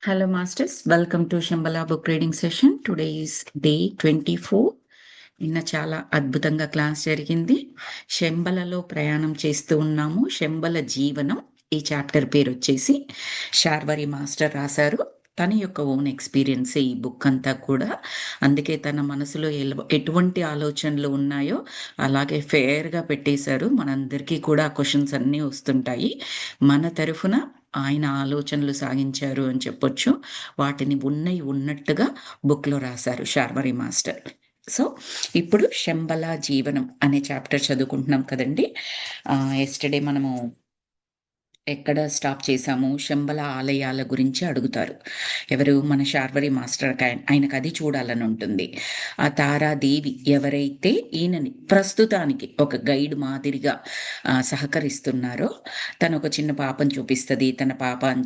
Hello, Masters. Welcome to Shambhala Book Reading Session. Today is day 24. నిన్న చాలా అద్భుతంగా class జరిగింది. శంబలలో ప్రయాణం చేస్తూ ఉన్నాము. శంబల జీవనం, ఈ చాప్టర్ పేరు వచ్చేసి శార్వరి మాస్టర్ రాశారు. తన యొక్క ఓన్ ఎక్స్పీరియన్స్ ఈ బుక్ అంతా కూడా. అందుకే తన మనసులో ఎటువంటి ఆలోచనలు ఉన్నాయో అలాగే ఫేర్గా పెట్టేశారు. మనందరికీ కూడా క్వశ్చన్స్ అన్నీ వస్తుంటాయి. మన తరఫున ఆయన ఆలోచనలు సాగించారు అని చెప్పొచ్చు. వాటిని ఉన్నట్టుగా బుక్లో రాశారు శార్వరి మాస్టర్. సో ఇప్పుడు శంబల జీవనం అనే చాప్టర్ చదువుకుంటున్నాం కదండి. ఎస్టర్డే మనము ఎక్కడ స్టాప్ చేశాము? శంబల ఆలయాల గురించి అడుగుతారు ఎవరు? మన శార్వరి మాస్టర్. ఆయనకు అది చూడాలని ఉంటుంది. ఆ తారాదేవి ఎవరైతే ఈయనని ప్రస్తుతానికి ఒక గైడ్ మాదిరిగా సహకరిస్తున్నారో, తను ఒక చిన్న పాపను చూపిస్తుంది. తన పాప అని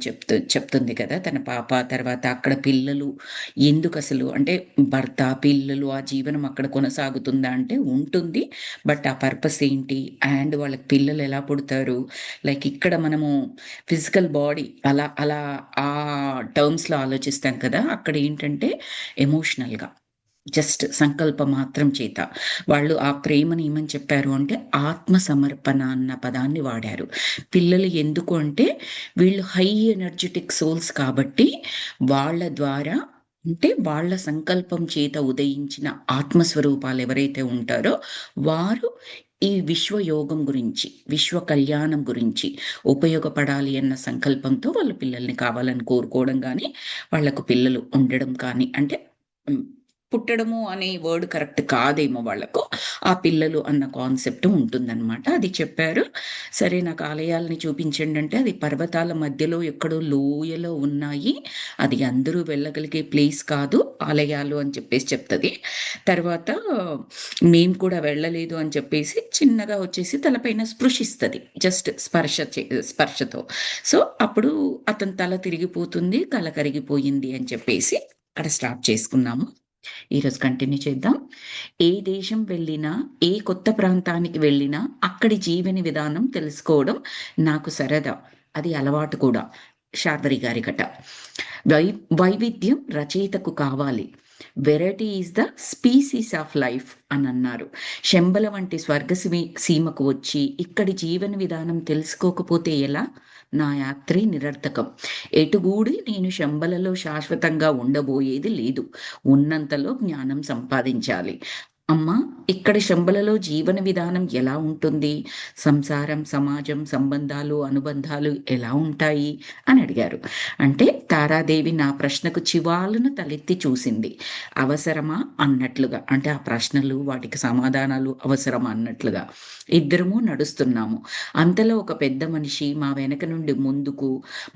చెప్తుంది కదా, తన పాప. తర్వాత అక్కడ పిల్లలు ఎందుకు అసలు అంటే భర్త పిల్లలు ఆ జీవనం అక్కడ కొనసాగుతుందా అంటే ఉంటుంది. బట్ ఆ పర్పస్ ఏంటి, అండ్ వాళ్ళకి పిల్లలు ఎలా పుడతారు, లైక్ ఇక్కడ మనము ఫిజికల్ బాడీ అలా అలా ఆ టర్మ్స్లో ఆలోచిస్తాం కదా. అక్కడ ఏంటంటే ఎమోషనల్గా జస్ట్ సంకల్ప మాత్రం చేత వాళ్ళు ఆ ప్రేమని ఏమని చెప్పారు అంటే ఆత్మ సమర్పణ అన్న పదాన్ని వాడారు. పిల్లలు ఎందుకు అంటే వీళ్ళు హై ఎనర్జెటిక్ సోల్స్ కాబట్టి వాళ్ళ ద్వారా అంటే వాళ్ళ సంకల్పం చేత ఉదయించిన ఆత్మస్వరూపాలు ఎవరైతే ఉంటారో వారు ఈ విశ్వయోగం గురించి, విశ్వ కళ్యాణం గురించి ఉపయోగపడాలి అన్న సంకల్పంతో వాళ్ళ పిల్లల్ని కావాలని కోరుకోవడం కానీ, వాళ్లకు పిల్లలు ఉండడం కానీ, అంటే పుట్టడము అనే వర్డ్ కరెక్ట్ కాదేమో, వాళ్లకు ఆ పిల్లలు అన్న కాన్సెప్ట్ ఉంటుందన్నమాట. అది చెప్పారు. సరే, నాకు ఆలయాలని చూపించండి అంటే అది పర్వతాల మధ్యలో ఎక్కడో లోయలో ఉన్నాయి, అది అందరూ వెళ్ళగలిగే ప్లేస్ కాదు ఆలయాలు అని చెప్పేసి చెప్తుంది. తర్వాత మేము కూడా వెళ్ళలేదు అని చెప్పేసి చిన్నగా వచ్చేసి తలపైన స్పృశిస్తుంది, జస్ట్ స్పర్శతో. సో అప్పుడు అతని తల తిరిగిపోతుంది, కల కరిగిపోయింది అని చెప్పేసి అక్కడ స్టార్ట్ చేసుకున్నాము. ఈరోజు కంటిన్యూ చేద్దాం. ఏ దేశం వెళ్ళినా, ఏ కొత్త ప్రాంతానికి వెళ్ళినా అక్కడి జీవన విధానం తెలుసుకోవడం నాకు సరదా, అది అలవాటు కూడా. శార్వరి గారి కట. వైవిధ్యం రచయితకు కావాలి. Variety is the species of life అని అన్నారు. శంబల వంటి స్వర్గ సీమకు వచ్చి ఇక్కడి జీవన విధానం తెలుసుకోకపోతే ఎలా? నా యాత్రే నిరర్థకం. ఎటుగూడి నేను శంబలలో శాశ్వతంగా ఉండబోయేది లేదు. ఉన్నంతలో జ్ఞానం సంపాదించాలి. అమ్మా, ఇక్కడ శంబలలో జీవన విధానం ఎలా ఉంటుంది? సంసారం, సమాజం, సంబంధాలు, అనుబంధాలు ఎలా ఉంటాయి అని అడిగారు. అంటే తారాదేవి నా ప్రశ్నకు చివాలును తలెత్తి చూసింది. అవసరమా అన్నట్లుగా, అంటే ఆ ప్రశ్నలు వాటికి సమాధానాలు అవసరమా అన్నట్లుగా. ఇద్దరము నడుస్తున్నాము. అంతలో ఒక పెద్ద మనిషి మా వెనక నుండి ముందుకు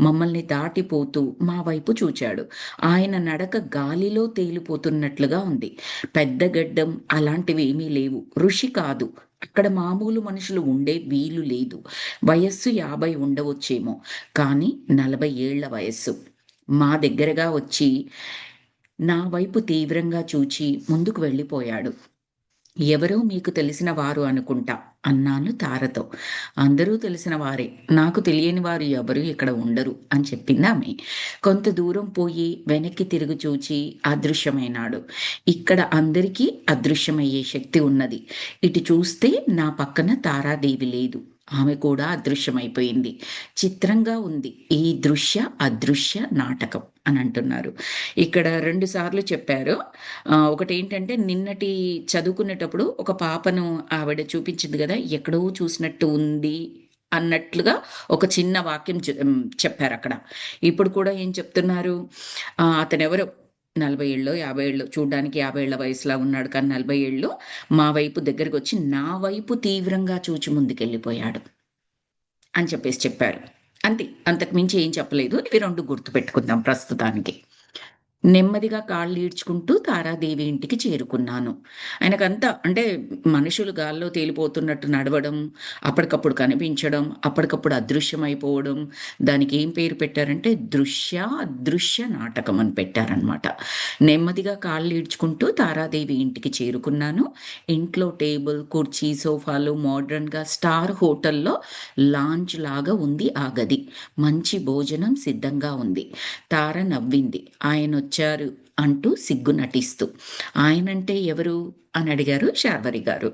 మమ్మల్ని దాటిపోతూ మా వైపు చూచాడు. ఆయన నడక గాలిలో తేలిపోతున్నట్లుగా ఉంది. పెద్ద గడ్డం అలాంటివి ఏమీ లేవు. ఋషి కాదు. అక్కడ మామూలు మనుషులు ఉండే వీలు లేదు. వయస్సు 50 ఉండవచ్చేమో, కానీ 40 ఏళ్ల వయస్సు. మా దగ్గరగా వచ్చి నా వైపు తీవ్రంగా చూచి ముందుకు వెళ్ళిపోయాడు. ఎవరో మీకు తెలిసిన వారు అనుకుంటా అన్నాను తారతో. అందరూ తెలిసిన వారే, నాకు తెలియని వారు ఎవరు ఇక్కడ ఉండరు అని చెప్పింది ఆమె. కొంత దూరం పోయి వెనక్కి తిరిగి చూచి అదృశ్యమైనాడు. ఇక్కడ అందరికీ అదృశ్యమయ్యే శక్తి ఉన్నది. ఇటు చూస్తే నా పక్కన తారాదేవి లేదు, ఆమె కూడా అదృశ్యమైపోయింది. చిత్రంగా ఉంది ఈ దృశ్య అదృశ్య నాటకం అని అంటున్నారు. ఇక్కడ 2 సార్లు చెప్పారు. ఒకటి ఏంటంటే నిన్నటి చదువుకునేటప్పుడు ఒక పాపను ఆవిడ చూపించింది కదా, ఎక్కడో చూసినట్టు ఉంది అన్నట్లుగా ఒక చిన్న వాక్యం చెప్పారు అక్కడ. ఇప్పుడు కూడా ఏం చెప్తున్నారు? అతనెవరో 40 ఏళ్ళు 50 ఏళ్ళు, చూడ్డానికి 50 ఏళ్ల వయసులా ఉన్నాడు, కానీ 40 ఏళ్ళు మా వైపు దగ్గరకు వచ్చి నా వైపు తీవ్రంగా చూచి ముందుకెళ్ళిపోయాడు అని చెప్పేసి చెప్పారు. అంతే, అంతకు మించి ఏం చెప్పలేదు. ఇవి 2 గుర్తుపెట్టుకుందాం ప్రస్తుతానికి. నెమ్మదిగా కాళ్ళు ఈడ్చుకుంటూ తారాదేవి ఇంటికి చేరుకున్నాను. ఆయనకంతా అంటే మనుషులు గాల్లో తేలిపోతున్నట్టు నడవడం, అప్పటికప్పుడు కనిపించడం, అప్పటికప్పుడు అదృశ్యమైపోవడం. దానికి ఏం పేరు పెట్టారంటే అదృశ్య నాటకం అని పెట్టారనమాట. నెమ్మదిగా కాళ్ళు ఈడ్చుకుంటూ తారాదేవి ఇంటికి చేరుకున్నాను. ఇంట్లో టేబుల్, కుర్చీ, సోఫాలు మోడ్రన్‌గా స్టార్ హోటల్‌లో లాంజ్ లాగా ఉంది ఆ గది. మంచి భోజనం సిద్ధంగా ఉంది. తార నవ్వింది. ఆయనొచ్చారు అంటూ సిగ్గు నటిస్తూ. ఆయనంటే ఎవరు? అని అడిగారు శార్వరి గారు.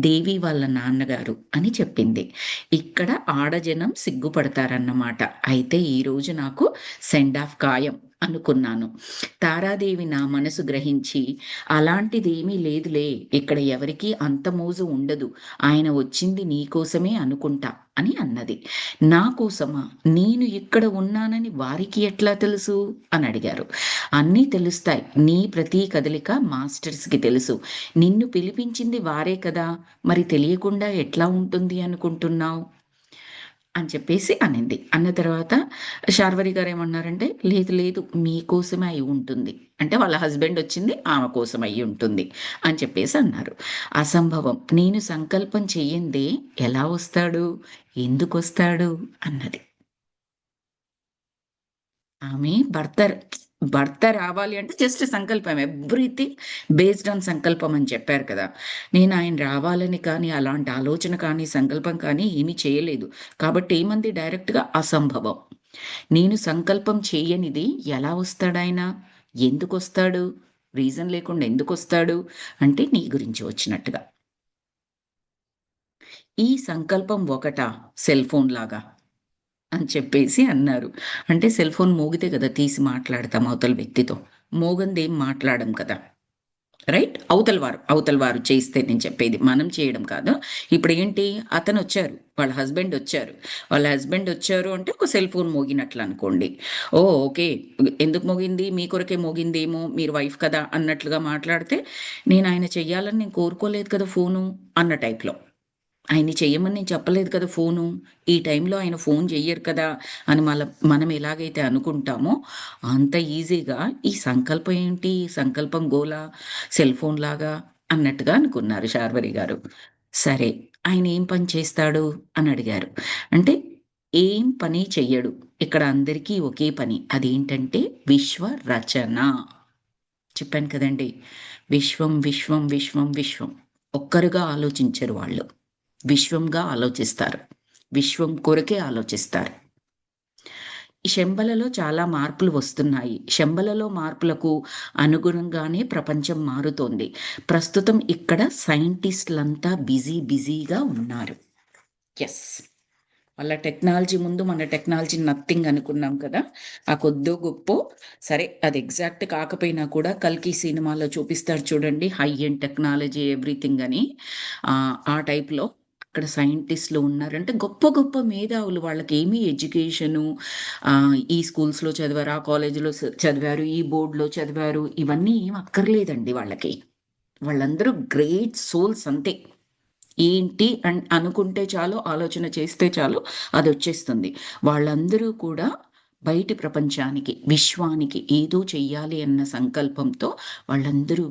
దేవి వాళ్ళ నాన్నగారు అని చెప్పింది. ఇక్కడ ఆడజనం సిగ్గుపడతారన్నమాట. అయితే ఈరోజు నాకు సెండ్ ఆఫ్ ఖాయం అనుకున్నాను. తారాదేవి నా మనసు గ్రహించి, అలాంటిదేమీ లేదులే, ఇక్కడ ఎవరికీ అంత మోజు ఉండదు. ఆయన వచ్చింది నీకోసమే అనుకుంటా అని అన్నది. నా కోసమా? నేను ఇక్కడ ఉన్నానని వారికి ఎట్లా తెలుసు? అని అడిగారు. అన్నీ తెలుస్తాయి. నీ ప్రతి కదలిక మాస్టర్స్‌కి తెలుసు. నిన్ను పిలిపించింది వారే కదా! మరి తెలియకుండా ఎట్లా ఉంటుంది అనుకుంటున్నావు? అని చెప్పేసి అనింది. అన్న తర్వాత శార్వరి గారేమన్నారంటే, లేదు లేదు మీకోసమే అయి ఉంటుంది. అంటే వాళ్ళ హస్బెండ్ వచ్చింది ఆమె కోసం అయ్యి ఉంటుంది అని చెప్పేసి అన్నారు. అసంభవం. నేను సంకల్పం చెయ్యందే ఎలా వస్తాడు? ఎందుకొస్తాడు? అన్నది. ఆమె భర్త రావాలి అంటే జస్ట్ సంకల్పం. ఎవ్రీథింగ్ బేస్డ్ ఆన్ సంకల్పం అని చెప్పారు కదా! నేను ఆయన రావాలని కానీ, అలాంటి ఆలోచన కానీ, సంకల్పం కానీ ఏమీ చేయలేదు. కాబట్టి ఏమంది డైరెక్ట్‌గా అసంభవం. నేను సంకల్పం చేయనిది ఎలా వస్తాడాయన? ఎందుకొస్తాడు? రీజన్ లేకుండా ఎందుకొస్తాడు? అంటే నీ గురించి వచ్చినట్టుగా. ఈ సంకల్పం ఒకటా సెల్ ఫోన్ లాగా? అని చెప్పేసి అన్నారు. అంటే సెల్ ఫోన్ మోగితే కదా తీసి మాట్లాడతాం అవతల వ్యక్తితో. మోగందేం మాట్లాడం కదా! రైట్? అవతల వారు చేస్తే నేను చెప్పేది. మనం చేయడం కాదు. ఇప్పుడేంటి అతనొచ్చారు. వాళ్ళ హస్బెండొచ్చారు. వాళ్ళ హస్బెండొచ్చారు అంటే ఒక సెల్ ఫోన్ మోగినట్లనుకోండి. ఓహ్! ఓకే. ఎందుకు మోగింది? మీ కొరకే మోగిందేమో, మీరు వైఫ్ కదా అన్నట్లుగా మాట్లాడితే, నేనాయన చెయ్యాలని నేను కోరుకోలేదు కదా ఫోను అన్న టైప్‌లో. ఆయన్ని చెయ్యమని నేను చెప్పలేదు కదా ఫోను. ఈ టైంలో ఆయన ఫోను చెయ్యరు కదా! అని మనం ఎలాగైతే అనుకుంటామో, అంత ఈజీగా ఈ సంకల్పం ఏంటి? సంకల్పం గోల సెల్ ఫోన్‌లాగా అన్నట్టుగా అనుకున్నారు శార్వరి గారు. సరే. ఆయన ఏం పని చేస్తాడు? అని అడిగారు. అంటే ఏం పని చెయ్యడు. ఇక్కడ అందరికీ ఒకే పని. అదేంటంటే విశ్వ రచన. చెప్పాను కదండీ! విశ్వం, విశ్వం, విశ్వం, విశ్వం. ఒక్కరుగా ఆలోచించరు వాళ్ళు. విశ్వంగా ఆలోచిస్తారు. విశ్వం కొరకే ఆలోచిస్తారు. ఈ శంబలలో చాలా మార్పులు వస్తున్నాయి. శంబలలో మార్పులకు అనుగుణంగానే ప్రపంచం మారుతోంది. ప్రస్తుతం ఇక్కడ సైంటిస్ట్‌లంతా బిజీగా ఉన్నారు. యెస్. వాళ్ళ టెక్నాలజీ ముందు మన టెక్నాలజీ నథింగ్ అనుకున్నాం కదా! ఆ కొద్దో గొప్పో సరే అది ఎగ్జాక్ట్ కాకపోయినా కూడా 'కల్కి' సినిమాలో చూపిస్తారు చూడండి. హై ఎండ్ టెక్నాలజీ ఎవ్రీథింగ్ అని. ఆ టైప్‌లో అక్కడ సైంటిస్ట్‌లు ఉన్నారంటే గొప్ప గొప్ప మేధావులు వాళ్ళకేమి ఎడ్యుకేషను ఈ స్కూల్స్‌లో చదివారు, ఆ కాలేజీలో చదివారు, ఈ బోర్డ్‌లో చదివారు ఇవన్నీ ఏమి అక్కర్లేదండి వాళ్ళకి. వాళ్ళందరూ గ్రేట్ సోల్స్ అంతే. ఏంటి అనుకుంటే చాలు, ఆలోచన చేస్తే చాలు అదొచ్చేస్తుంది. వాళ్ళందరూ కూడా బయటి ప్రపంచానికి, విశ్వానికి ఏదో చెయ్యాలి అన్న సంకల్పంతో వాళ్ళందరూ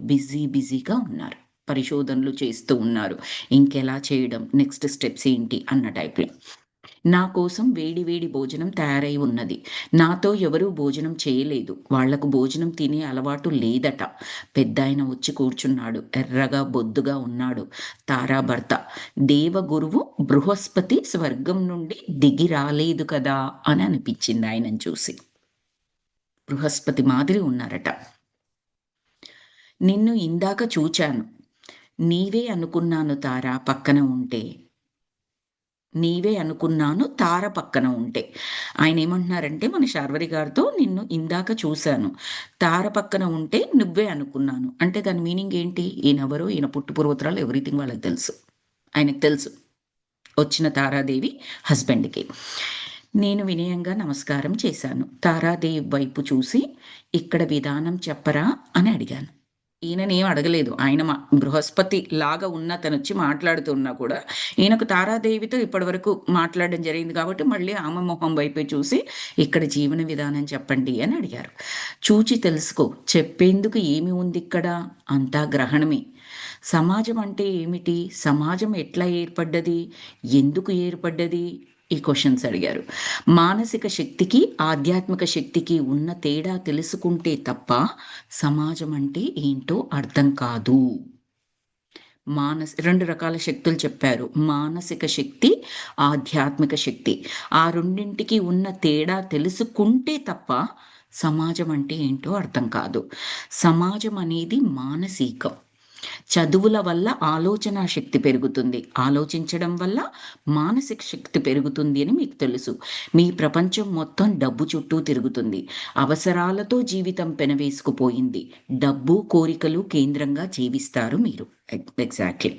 బిజీగా ఉన్నారు. పరిశోధనలు చేస్తూ ఉన్నారు. ఇంకెలా చేయడం, నెక్స్ట్ స్టెప్స్ ఏంటి అన్న టైప్‌లో. నా కోసం వేడి భోజనం తయారై ఉన్నది. నాతో ఎవరూ భోజనం చేయలేదు. వాళ్లకు భోజనం తినే అలవాటు లేదట. పెద్దాయన వచ్చి కూర్చున్నాడు. ఎర్రగా బొద్దుగా ఉన్నాడు. తారా భర్త. దేవగురువు బృహస్పతి స్వర్గం నుండి దిగి రాలేదు కదా అని అనిపించింది ఆయనను చూసి. బృహస్పతి మాదిరి ఉన్నారట. నిన్ను ఇందాక చూచాను. నీవే అనుకున్నాను తారా పక్కన ఉంటే. నీవే అనుకున్నాను తార పక్కన ఉంటే. ఆయనేమంటున్నారంటే మన శార్వరి గారితో నిన్ను ఇందాక చూసాను. తార పక్కన ఉంటే నువ్వే అనుకున్నాను. అంటే దాని మీనింగ్ ఏంటి? ఈయనెవరో, ఈయన పుట్టు పూర్వోత్తరాలు ఎవ్రీథింగ్ వాళ్ళకి తెలుసు. ఆయనకు తెలుసు. వచ్చిన తారాదేవి హస్బెండ్‌కి. నేను వినయంగా నమస్కారం చేశాను. తారాదేవి వైపు చూసి ఇక్కడ విధానం చెప్పరా అని అడిగాను. ఈయననేం అడగలేదు. ఆయన బృహస్పతి లాగా ఉన్న తనొచ్చి మాట్లాడుతున్నా కూడా, ఈయనకు తారాదేవితో ఇప్పటివరకు మాట్లాడడం జరిగింది కాబట్టి, మళ్ళీ ఆమె మొహం వైపే చూసి, "ఇక్కడ జీవన విధానం చెప్పండి" అని అడిగారు. "చూచి తెలుసుకో. చెప్పేందుకు ఏమి ఉందిక్కడ? అంతా గ్రహణమే. సమాజం అంటే ఏమిటి? సమాజం ఎట్లా ఏర్పడ్డది? ఎందుకు ఏర్పడ్డది?" ఈ క్వెషన్స్ అడిగారు. మానసిక శక్తికి, ఆధ్యాత్మిక శక్తికి ఉన్న తేడా తెలుసుకుంటే తప్ప సమాజం అంటే ఏంటో అర్థం కాదు. 2 రకాల శక్తులు చెప్పారు. మానసిక శక్తి, ఆధ్యాత్మిక శక్తి. ఆ రెండింటికి ఉన్న తేడా తెలుసుకుంటే తప్ప సమాజం అంటే ఏంటో అర్థం కాదు. సమాజం అనేది మానసికం. చదువుల వల్ల ఆలోచనా శక్తి పెరుగుతుంది. ఆలోచించడం వల్ల మానసిక శక్తి పెరుగుతుంది అని మీకు తెలుసు. మీ ప్రపంచం మొత్తం డబ్బు చుట్టూ తిరుగుతుంది. అవసరాలతో జీవితం పెనవేసుకుపోయింది. డబ్బు, కోరికలు కేంద్రంగా జీవిస్తారు మీరు. ఎగ్జాక్ట్‌లీ.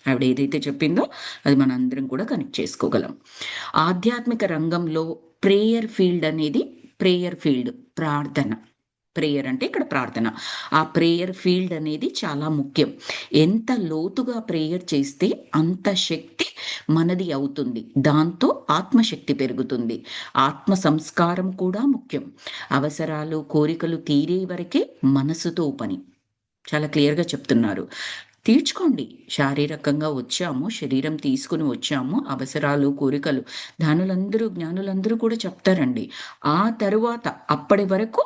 ఆవిడ ఏదైతే చెప్పిందో అది మనందరం కూడా కనెక్ట్ చేసుకోగలం. ఆధ్యాత్మిక రంగంలో ప్రేయర్ ఫీల్డ్ ప్రార్థన. ప్రేయర్ అంటే ఇక్కడ ప్రార్థన. ఆ ప్రేయర్ ఫీల్డ్ అనేది చాలా ముఖ్యం. ఎంత లోతుగా ప్రేయర్ చేస్తే అంత శక్తి మనది అవుతుంది. దాంతో ఆత్మశక్తి పెరుగుతుంది. ఆత్మ సంస్కారం కూడా ముఖ్యం. అవసరాలు, కోరికలు తీరే వరకే మనసుతో పని. చాలా క్లియర్‌గా చెప్తున్నారు. తీర్చుకోండి. శారీరకంగా వచ్చాము, శరీరం తీసుకొని వచ్చాము, అవసరాలు, కోరికలు జ్ఞానులందరూ కూడా చెప్తారండి. ఆ తరువాత అప్పటి వరకు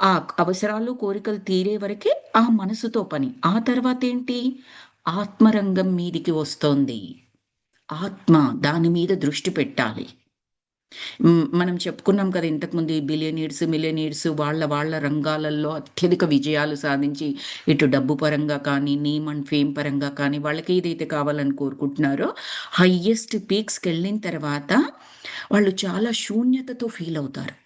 ఆ అవసరాలు, కోరికలు తీరే వరకే ఆ మనసుతో పని. ఆ తర్వాతేంటి? ఆత్మరంగం మీదికి వస్తోంది. ఆత్మ దాని మీద దృష్టి పెట్టాలి. మనం చెప్పుకున్నాం కదా ఇంతకుముందు ఈ బిలియనీర్స్, మిలియనీర్స్ వాళ్ళ రంగాలలో అత్యధిక విజయాలు సాధించి ఇటు డబ్బు పరంగా కానీ, నేమ్ అండ్ ఫేమ్ పరంగా కానీ వాళ్ళకి ఏదైతే కావాలని కోరుకుంటున్నారో హైయెస్ట్ పీక్స్‌కెళ్ళిన తర్వాత వాళ్ళు చాలా శూన్యతతో ఫీల్ అవుతారు.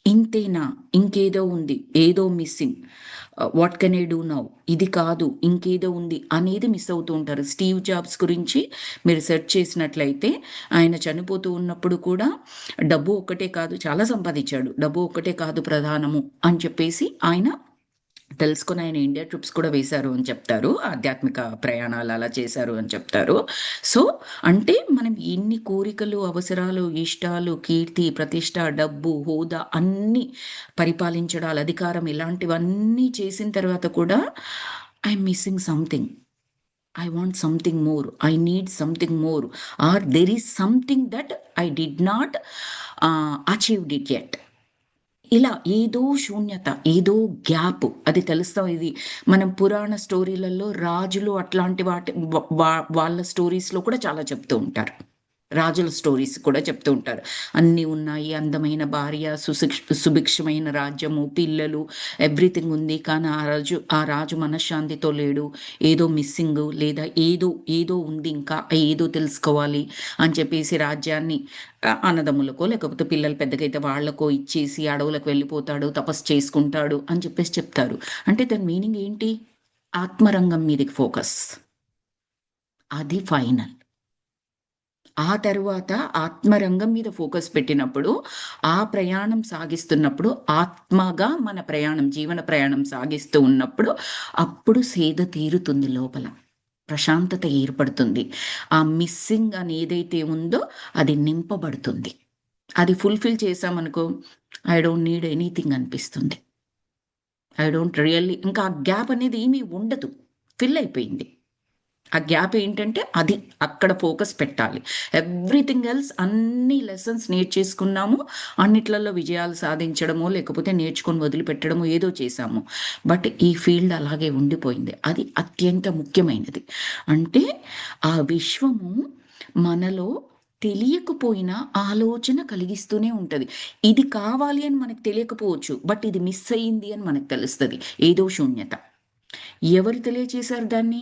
ఇంతేనా? ఇంకేదో ఉంది. ఏదో missing. What can I do now? ఇది కాదు. ఇంకేదో ఉంది అనేది మిస్ అవుతూ ఉంటారు. స్టీవ్ జాబ్స్ గురించి మీరు సెర్చ్ చేసినట్లయితే ఆయన చనిపోతూ ఉన్నప్పుడు కూడా డబ్బు ఒక్కటే కాదు చాలా సంపాదించాడు. డబ్బు ఒక్కటే కాదు ప్రధానము అని చెప్పేసి ఆయన తెలుసుకొని ఆయన ఇండియా ట్రిప్స్ కూడా వేశారు అని చెప్తారు. ఆధ్యాత్మిక ప్రయాణాలు అలా చేశారు అని చెప్తారు. సో, అంటే మనం ఎన్ని కోరికలు, అవసరాలు, ఇష్టాలు, కీర్తి, ప్రతిష్ట, డబ్బు, హోదా అన్నీ పరిపాలించడాలు, అధికారం ఇలాంటివన్నీ చేసిన తర్వాత కూడా I'm missing something. I want something more. I need something more. Or there is something that I did not achieved it yet. ఇలా ఏదో శూన్యత, ఏదో గ్యాప్ అది తెలుస్తాం. ఇది మనం పురాణ స్టోరీలలో రాజులు అట్లాంటి వాటి వాళ్ళ స్టోరీస్‌లో కూడా చాలా చెప్తూ ఉంటారు. రాజుల స్టోరీస్ కూడా చెప్తూ ఉంటారు. అన్నీ ఉన్నాయి. అందమైన భార్య, సుభిక్షమైన రాజ్యము, పిల్లలు ఎవ్రీథింగ్ ఉంది. కానీ ఆ రాజు మనశ్శాంతితో లేడు. ఏదో మిస్సింగు లేదా ఏదో ఉంది ఇంకా. ఏదో తెలుసుకోవాలి అని చెప్పేసి రాజ్యాన్ని అన్నదమ్ములకో లేకపోతే పిల్లలు పెద్దగైతే వాళ్ళకో ఇచ్చేసి అడవులకు వెళ్ళిపోతాడు, తపస్సు చేసుకుంటాడు అని చెప్పేసి చెప్తారు. అంటే దాని మీనింగ్ ఏంటి? ఆత్మరంగం మీదకి ఫోకస్. అది ఫైనల్. ఆ తరువాత ఆత్మరంగం మీద ఫోకస్ పెట్టినప్పుడు, ఆ ప్రయాణం సాగిస్తున్నప్పుడు, ఆత్మగా మన జీవన ప్రయాణం సాగిస్తూ ఉన్నప్పుడు, అప్పుడు సేద తీరుతుంది లోపల. ప్రశాంతత ఏర్పడుతుంది. ఆ మిస్సింగ్ అని ఏదైతే ఉందో అది నింపబడుతుంది. అది ఫుల్‌ఫిల్ చేశామనుకో, ఐ డోంట్ నీడ్ ఎనీథింగ్ అనిపిస్తుంది. ఐ డోంట్ రియల్లీ ఇంకా ఆ గ్యాప్ అనేది ఏమీ ఉండదు. ఫిల్ అయిపోయింది. ఆ గ్యాప్ ఏంటంటే అది అక్కడ ఫోకస్ పెట్టాలి. ఎవ్రీథింగ్ ఎల్స్ అన్ని లెసన్స్ నేర్చేసుకున్నాము. అన్నిట్లలో విజయాలు సాధించడమో, లేకపోతే నేర్చుకొని వదిలిపెట్టడమో ఏదో చేశాము. బట్ ఈ ఫీల్డ్ అలాగే ఉండిపోయింది. అది అత్యంత ముఖ్యమైనది. అంటే ఆ విశ్వము మనలో తెలియకపోయినా ఆలోచన కలిగిస్తూనే ఉంటది. ఇది కావాలి అని మనకు తెలియకపోవచ్చు. బట్ ఇది మిస్ అయింది అని మనకు తెలుస్తది. ఏదో శూన్యత. ఎవరు తెలియచేశారు దాన్ని?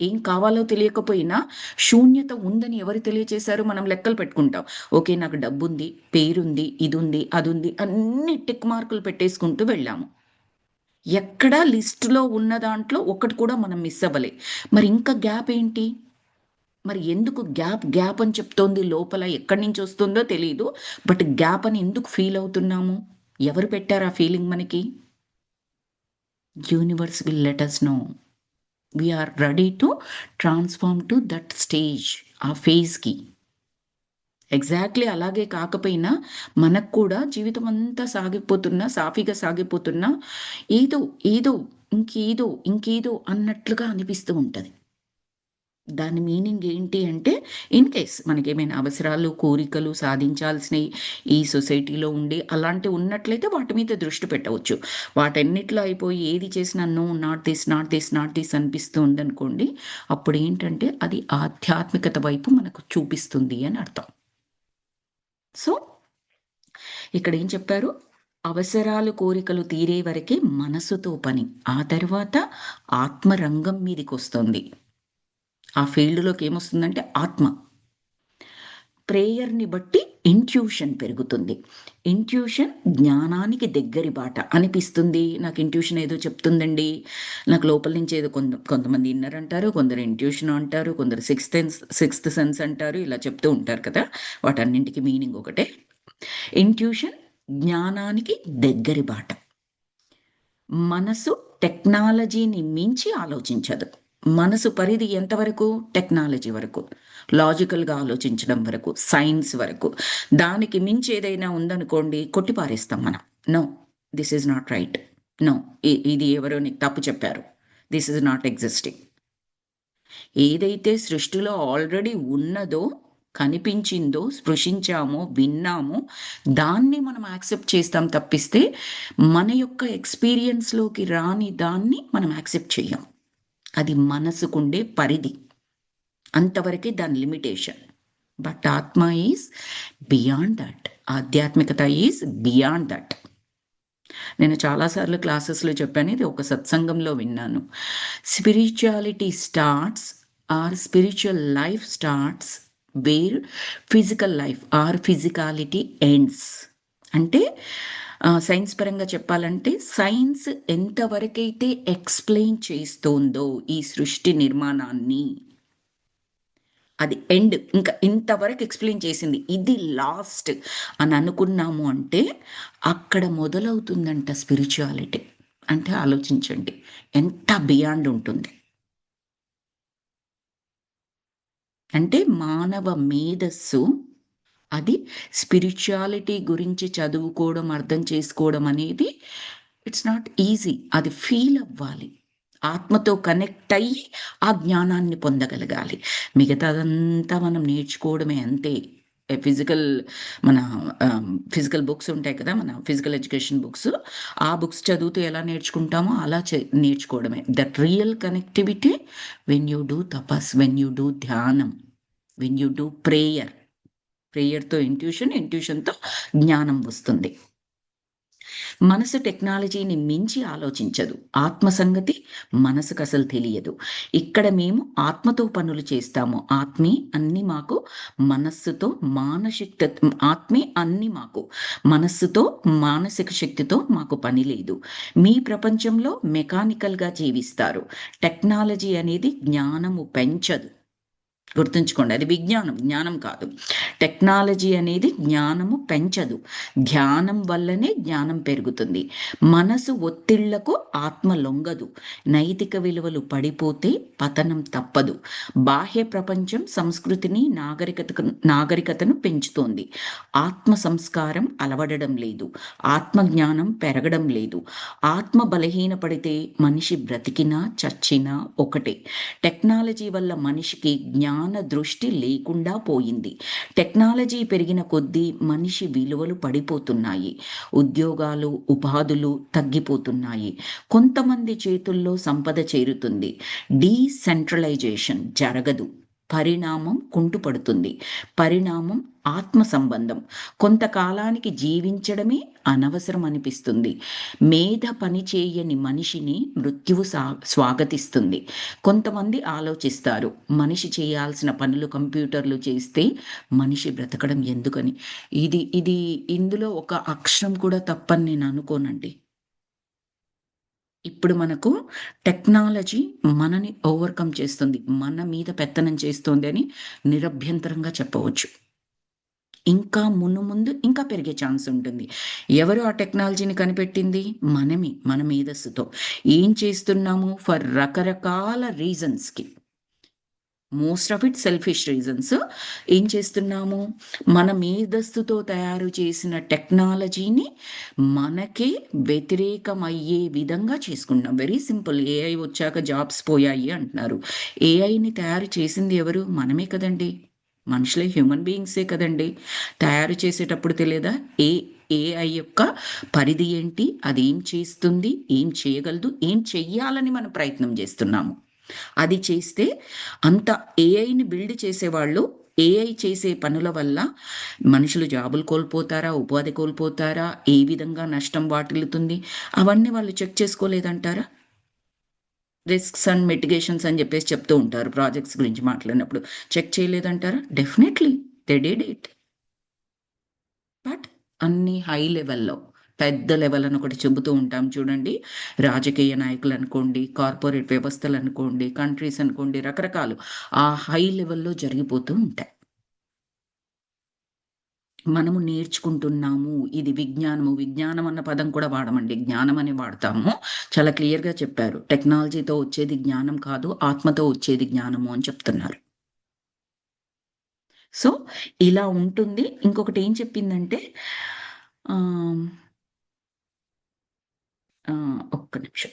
ఏం కావాలో తెలియకపోయినా శూన్యత ఉందని ఎవరు తెలియచేశారు? మనం లెక్కలు పెట్టుకుంటాం. ఓకే. నాకు డబ్బుంది, పేరుంది, ఇదుంది, అదుంది అన్ని టిక్ మార్కులు పెట్టేసుకుంటూ వెళ్ళాము. ఎక్కడా లిస్ట్‌లో ఉన్న దాంట్లో ఒక్కటి కూడా మనం మిస్ అవ్వలే. మరి ఇంకా గ్యాప్ ఏంటి? మరి ఎందుకు గ్యాప్ అని చెప్తోంది లోపల ఎక్కడి నుంచి వస్తుందో తెలీదు. బట్ గ్యాప్ అని ఎందుకు ఫీల్ అవుతున్నాము? ఎవరు పెట్టారు ఆ ఫీలింగ్ మనకి? Universe will let us know. We are ready to transform to that stage, ఆ ఫేజ్కి. ఎగ్జాక్ట్లీ అలాగే కాకపోయినా మనకు కూడా జీవితం అంతా సాగిపోతున్నా, సాఫీగా సాగిపోతున్నా ఏదో ఏదో ఇంకేదో ఇంకేదో అన్నట్లుగా అనిపిస్తూ ఉంటుంది. దాని మీనింగ్ ఏంటి అంటే, ఇన్ కేస్ మనకేమైనా అవసరాలు, కోరికలు సాధించాల్సినవి ఈ సొసైటీలో ఉండి అలాంటివి ఉన్నట్లయితే వాటి మీద దృష్టి పెట్టవచ్చు. వాటన్నిటిలో అయిపోయి ఏది చేసినా no, not this, not this, not this అనిపిస్తూ ఉందనుకోండి, అప్పుడు ఏంటంటే అది ఆధ్యాత్మికత వైపు మనకు చూపిస్తుంది అని అర్థం. సో ఇక్కడ ఏం చెప్పారు, అవసరాలు కోరికలు తీరే వరకే మనసుతో పని, ఆ తర్వాత ఆత్మరంగం మీదకి వస్తుంది. ఆ ఫీల్డ్లోకి ఏమొస్తుందంటే ఆత్మ. ప్రేయర్ని బట్టి ఇంట్యూషన్ పెరుగుతుంది. ఇంట్యూషన్ జ్ఞానానికి దగ్గరి బాట అనిపిస్తుంది. నాకు ఇంట్యూషన్ ఏదో చెప్తుందండి, నాకు లోపల నుంచి ఏదో కొంతమంది ఇన్నర్ అంటారు, కొందరు ఇంట్యూషన్ అంటారు, కొందరు సిక్స్త్ సెన్స్ అంటారు, ఇలా చెప్తూ ఉంటారు కదా. వాటన్నింటికి మీనింగ్ ఒకటే. ఇంట్యూషన్ జ్ఞానానికి దగ్గరి బాట. మనసు టెక్నాలజీని మించి ఆలోచించదు. మనసు పరిధి ఎంతవరకు? టెక్నాలజీ వరకు, లాజికల్గా ఆలోచించడం వరకు, సైన్స్ వరకు. దానికి మించి ఏదైనా ఉందనుకోండి, కొట్టిపారేస్తాం మనం. No, this is not right, no, ఇది ఎవరో నీకు తప్పు చెప్పారు, దిస్ ఈజ్ నాట్ ఎగ్జిస్టింగ్. ఏదైతే సృష్టిలో ఆల్రెడీ ఉన్నదో, కనిపించిందో, స్పృశించామో, విన్నామో, దాన్ని మనం యాక్సెప్ట్ చేస్తాం తప్పిస్తే మన యొక్క ఎక్స్పీరియన్స్లోకి రాని దాన్ని మనం యాక్సెప్ట్ చేయం. అది మనసుకుండే పరిధి, అంతవరకే దాని లిమిటేషన్. బట్ ఆత్మ ఈజ్ బియాండ్ దట్, ఆధ్యాత్మికత ఈజ్ బియాండ్ దట్. నేను చాలాసార్లు క్లాసెస్లో చెప్పాను, ఇది ఒక సత్సంగంలో విన్నాను. Spirituality starts or spiritual life starts where physical life or physicality ends. అంటే సైన్స్ పరంగా చెప్పాలంటే, సైన్స్ ఎంతవరకైతే ఎక్స్ప్లెయిన్ చేస్తుందో ఈ సృష్టి నిర్మాణాన్ని, అది ఎండ్, ఇంకా ఇంతవరకు ఎక్స్ప్లెయిన్ చేసింది, ఇది లాస్ట్ అని అనుకున్నాము అంటే అక్కడ మొదలవుతుందంట స్పిరిచువాలిటీ. అంటే ఆలోచించండి ఎంత బియాండ్ ఉంటుంది. అంటే మానవ మేధస్సు అది స్పిరిచువాలిటీ గురించి చదువుకోవడం, అర్థం చేసుకోవడం అనేది ఇట్స్ నాట్ ఈజీ. అది ఫీల్ అవ్వాలి, ఆత్మతో కనెక్ట్ అయ్యి ఆ జ్ఞానాన్ని పొందగలగాలి. మిగతాదంతా మనం నేర్చుకోవడమే అంతే. మన ఫిజికల్ బుక్స్ ఉంటాయి కదా, మన ఫిజికల్ ఎడ్యుకేషన్ బుక్స్, ఆ బుక్స్ చదువుతూ ఎలా నేర్చుకుంటామో అలా నేర్చుకోవడమే. That real connectivity when you do tapas, when you do dhyanam, when you do ప్రేయర్తో ఇంట్యూషన్తో జ్ఞానం వస్తుంది. మనసు టెక్నాలజీని మించి ఆలోచించదు. ఆత్మ సంగతి మనసుకు అసలు తెలియదు. ఇక్కడ మేము ఆత్మతో పనులు చేస్తాము. ఆత్మే అన్ని మాకు, మనస్సుతో ఆత్మే అన్ని మాకు, మనస్సుతో మానసిక శక్తితో మాకు పని లేదు. మీ ప్రపంచంలో మెకానికల్గా జీవిస్తారు. టెక్నాలజీ అనేది జ్ఞానము పెంచదు. గుర్తుంచుకోండి, అది విజ్ఞానం, జ్ఞానం కాదు. టెక్నాలజీ అనేది జ్ఞానము పెంచదు. ధ్యానం వల్లనే జ్ఞానం పెరుగుతుంది. మనసు ఒత్తిళ్లకు ఆత్మ లొంగదు. నైతిక విలువలు పడిపోతే పతనం తప్పదు. బాహ్య ప్రపంచం సంస్కృతిని, నాగరికతను పెంచుతోంది. ఆత్మ సంస్కారం అలవడడం లేదు. ఆత్మ జ్ఞానం పెరగడం లేదు. ఆత్మ బలహీనపడితే మనిషి బ్రతికినా చచ్చినా ఒకటే. టెక్నాలజీ వల్ల మనిషికి జ్ఞాన దృష్టి లేకుండా పోయింది. టెక్నాలజీ పెరిగిన కొద్దీ మనిషి విలువలు పడిపోతున్నాయి. ఉద్యోగాలు, ఉపాధులు తగ్గిపోతున్నాయి. కొంతమంది చేతుల్లో సంపద చేరుతుంది. డీసెంట్రలైజేషన్ జరగదు. పరిణామం కుంటుపడుతుంది. పరిణామం ఆత్మ సంబంధం. కొంతకాలానికి జీవించడమే అనవసరం అనిపిస్తుంది. మేధ పని చేయని మనిషిని మృత్యువు స్వాగతిస్తుంది. కొంతమంది ఆలోచిస్తారు, మనిషి చేయాల్సిన పనులు కంప్యూటర్లు చేస్తే మనిషి బ్రతకడం ఎందుకని. ఇది ఇందులో ఒక అక్షరం కూడా తప్పని నేను అనుకోనండి. ఇప్పుడు మనకు టెక్నాలజీ మనని ఓవర్కమ్ చేస్తుంది, మన మీద పెత్తనం చేస్తుంది అని నిరభ్యంతరంగా చెప్పవచ్చు. ఇంకా ముందు ఇంకా పెరిగే ఛాన్స్ ఉంటుంది. ఎవరు ఆ టెక్నాలజీని కనిపెట్టింది? మనమే, మన మేధస్సుతో. ఏం చేస్తున్నాము? ఫర్ రకరకాల రీజన్స్‌కి. Most of it selfish reasons. ఏం చేస్తున్నాము? మన మేధస్సుతో తయారు చేసిన టెక్నాలజీని మనకే వ్యతిరేకమయ్యే విధంగా చేసుకుంటున్నాం. Very simple. ఏఐ వచ్చాక జాబ్స్ పోయాయి అంటున్నారు. ఏఐని తయారు చేసింది ఎవరు? మనమే కదండీ! మనుషులే, హ్యూమన్ బీయింగ్సే కదండీ! తయారు చేసేటప్పుడు తెలియదా? ఏఐ యొక్క పరిధి ఏంటి? అదేం చేస్తుంది? ఏం చేయగలదు? ఏం చెయ్యాలని మనం ప్రయత్నం చేస్తున్నాము. అది చేస్తే అంత ఏఐని బిల్డ్ చేసేవాళ్ళు ఏఐ చేసే పనుల వల్ల మనుషులు జాబులు కోల్పోతారా? ఉపాధి కోల్పోతారా? ఏ విధంగా నష్టం వాటిల్లుతుంది? అవన్నీ వాళ్ళు చెక్ చేసుకోలేదంటారా? రిస్క్స్ అండ్ మిటిగేషన్స్ అని చెప్పేసి చెప్తూ ఉంటారు ప్రాజెక్ట్స్ గురించి మాట్లాడినప్పుడు. చెక్ చేయలేదంటారా? Definitely they did it. But అన్ని హై లెవెల్‌లో, పెద్ద లెవెల్ అని ఒకటి చెబుతూ ఉంటాం చూడండి. రాజకీయ నాయకులనుకోండి, కార్పొరేట్ వ్యవస్థలనుకోండి, కంట్రీస్ అనుకోండి, రకరకాలు ఆ హై లెవెల్‌లో జరిగిపోతూ ఉంటాయి. మనము నేర్చుకుంటున్నాము. ఇది విజ్ఞానము. విజ్ఞానం అన్న పదం కూడా వాడమండి. జ్ఞానం అని వాడతాము. చాలా క్లియర్‌గా చెప్పారు. టెక్నాలజీతో వచ్చేది జ్ఞానం కాదు, ఆత్మతో వచ్చేది జ్ఞానము అని చెప్తున్నారు. సో, ఇలా ఉంటుంది. ఇంకొకటి ఏం చెప్పిందంటే ఆహ్, ఒక్క నిమిషం.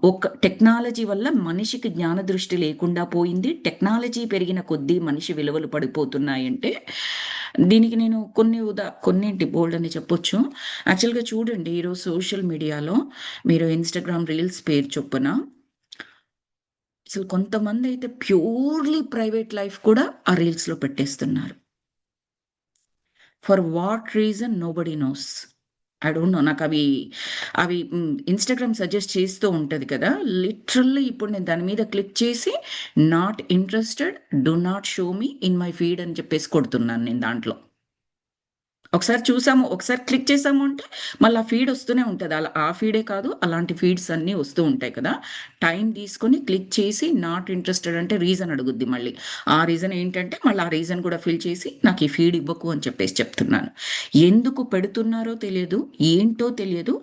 ఒక టెక్నాలజీ వల్ల మనిషికి జ్ఞాన దృష్టి లేకుండా పోయింది. టెక్నాలజీ పెరిగిన కొద్దీ మనిషి విలువలు పడిపోతున్నాయంటే, దీనికి నేను కొన్నేంటి బోలెడన్ని చెప్పొచ్చు. యాక్చువల్‌గా చూడండి, ఈరోజు సోషల్ మీడియాలో మీరు ఇన్‌స్టాగ్రామ్ రీల్స్ పేరు చొప్పున అసలు కొంతమందయితే ప్యూర్‌లీ ప్రైవేట్ లైఫ్ కూడా ఆ రీల్స్‌లో పెట్టేస్తున్నారు. For what reason nobody nose. I don't no. Instagram suggest చేస్తూ ఉంటది కదా! లిటరల్లీ ఇప్పుడు నేను దాని మీద క్లిక్ చేసి not interested, do not show me in my feed అని చెప్పేసి కొడుతున్నాను నేను దాంట్లో. ఒకసారి చూసాము, ఒకసారి క్లిక్ చేసాము అంటే మళ్ళా ఫీడ్ వస్తూనే ఉంటది. అలా ఆ ఫీడే కాదు, అలాంటి ఫీడ్స్ అన్నీ వస్తూ ఉంటాయి కదా! టైం తీసుకొని క్లిక్ చేసి నాట్ ఇంట్రెస్టెడ్ అంటే రీజన్ అడుగుద్ది మళ్ళీ. ఆ రీజన్ ఏంటంటే మళ్ళీ ఆ రీజన్ కూడా ఫిల్ చేసి నాకు ఈ ఫీడ్ ఇవ్వకు అని చెప్పేసి చెప్తున్నాను. ఎందుకు పెడుతున్నారో తెలియదు, ఏంటో తెలియదు.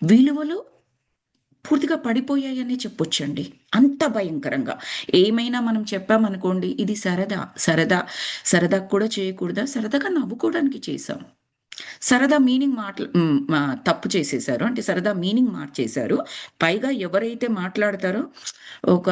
విలువలు పూర్తిగా పడిపోయాయనే చెప్పొచ్చండి. అంత భయంకరంగా. ఏమైనా మనం చెప్పామనుకోండి, ఇది సరదాకి కూడా చేయకూడదా? సరదాగా నవ్వుకోవడానికి చేశాం. సరదా మీనింగ్ తప్పు చేసేశారు. అంటే సరదా మీనింగ్ మార్చేశారు. పైగా ఎవరైతే మాట్లాడతారో ఒక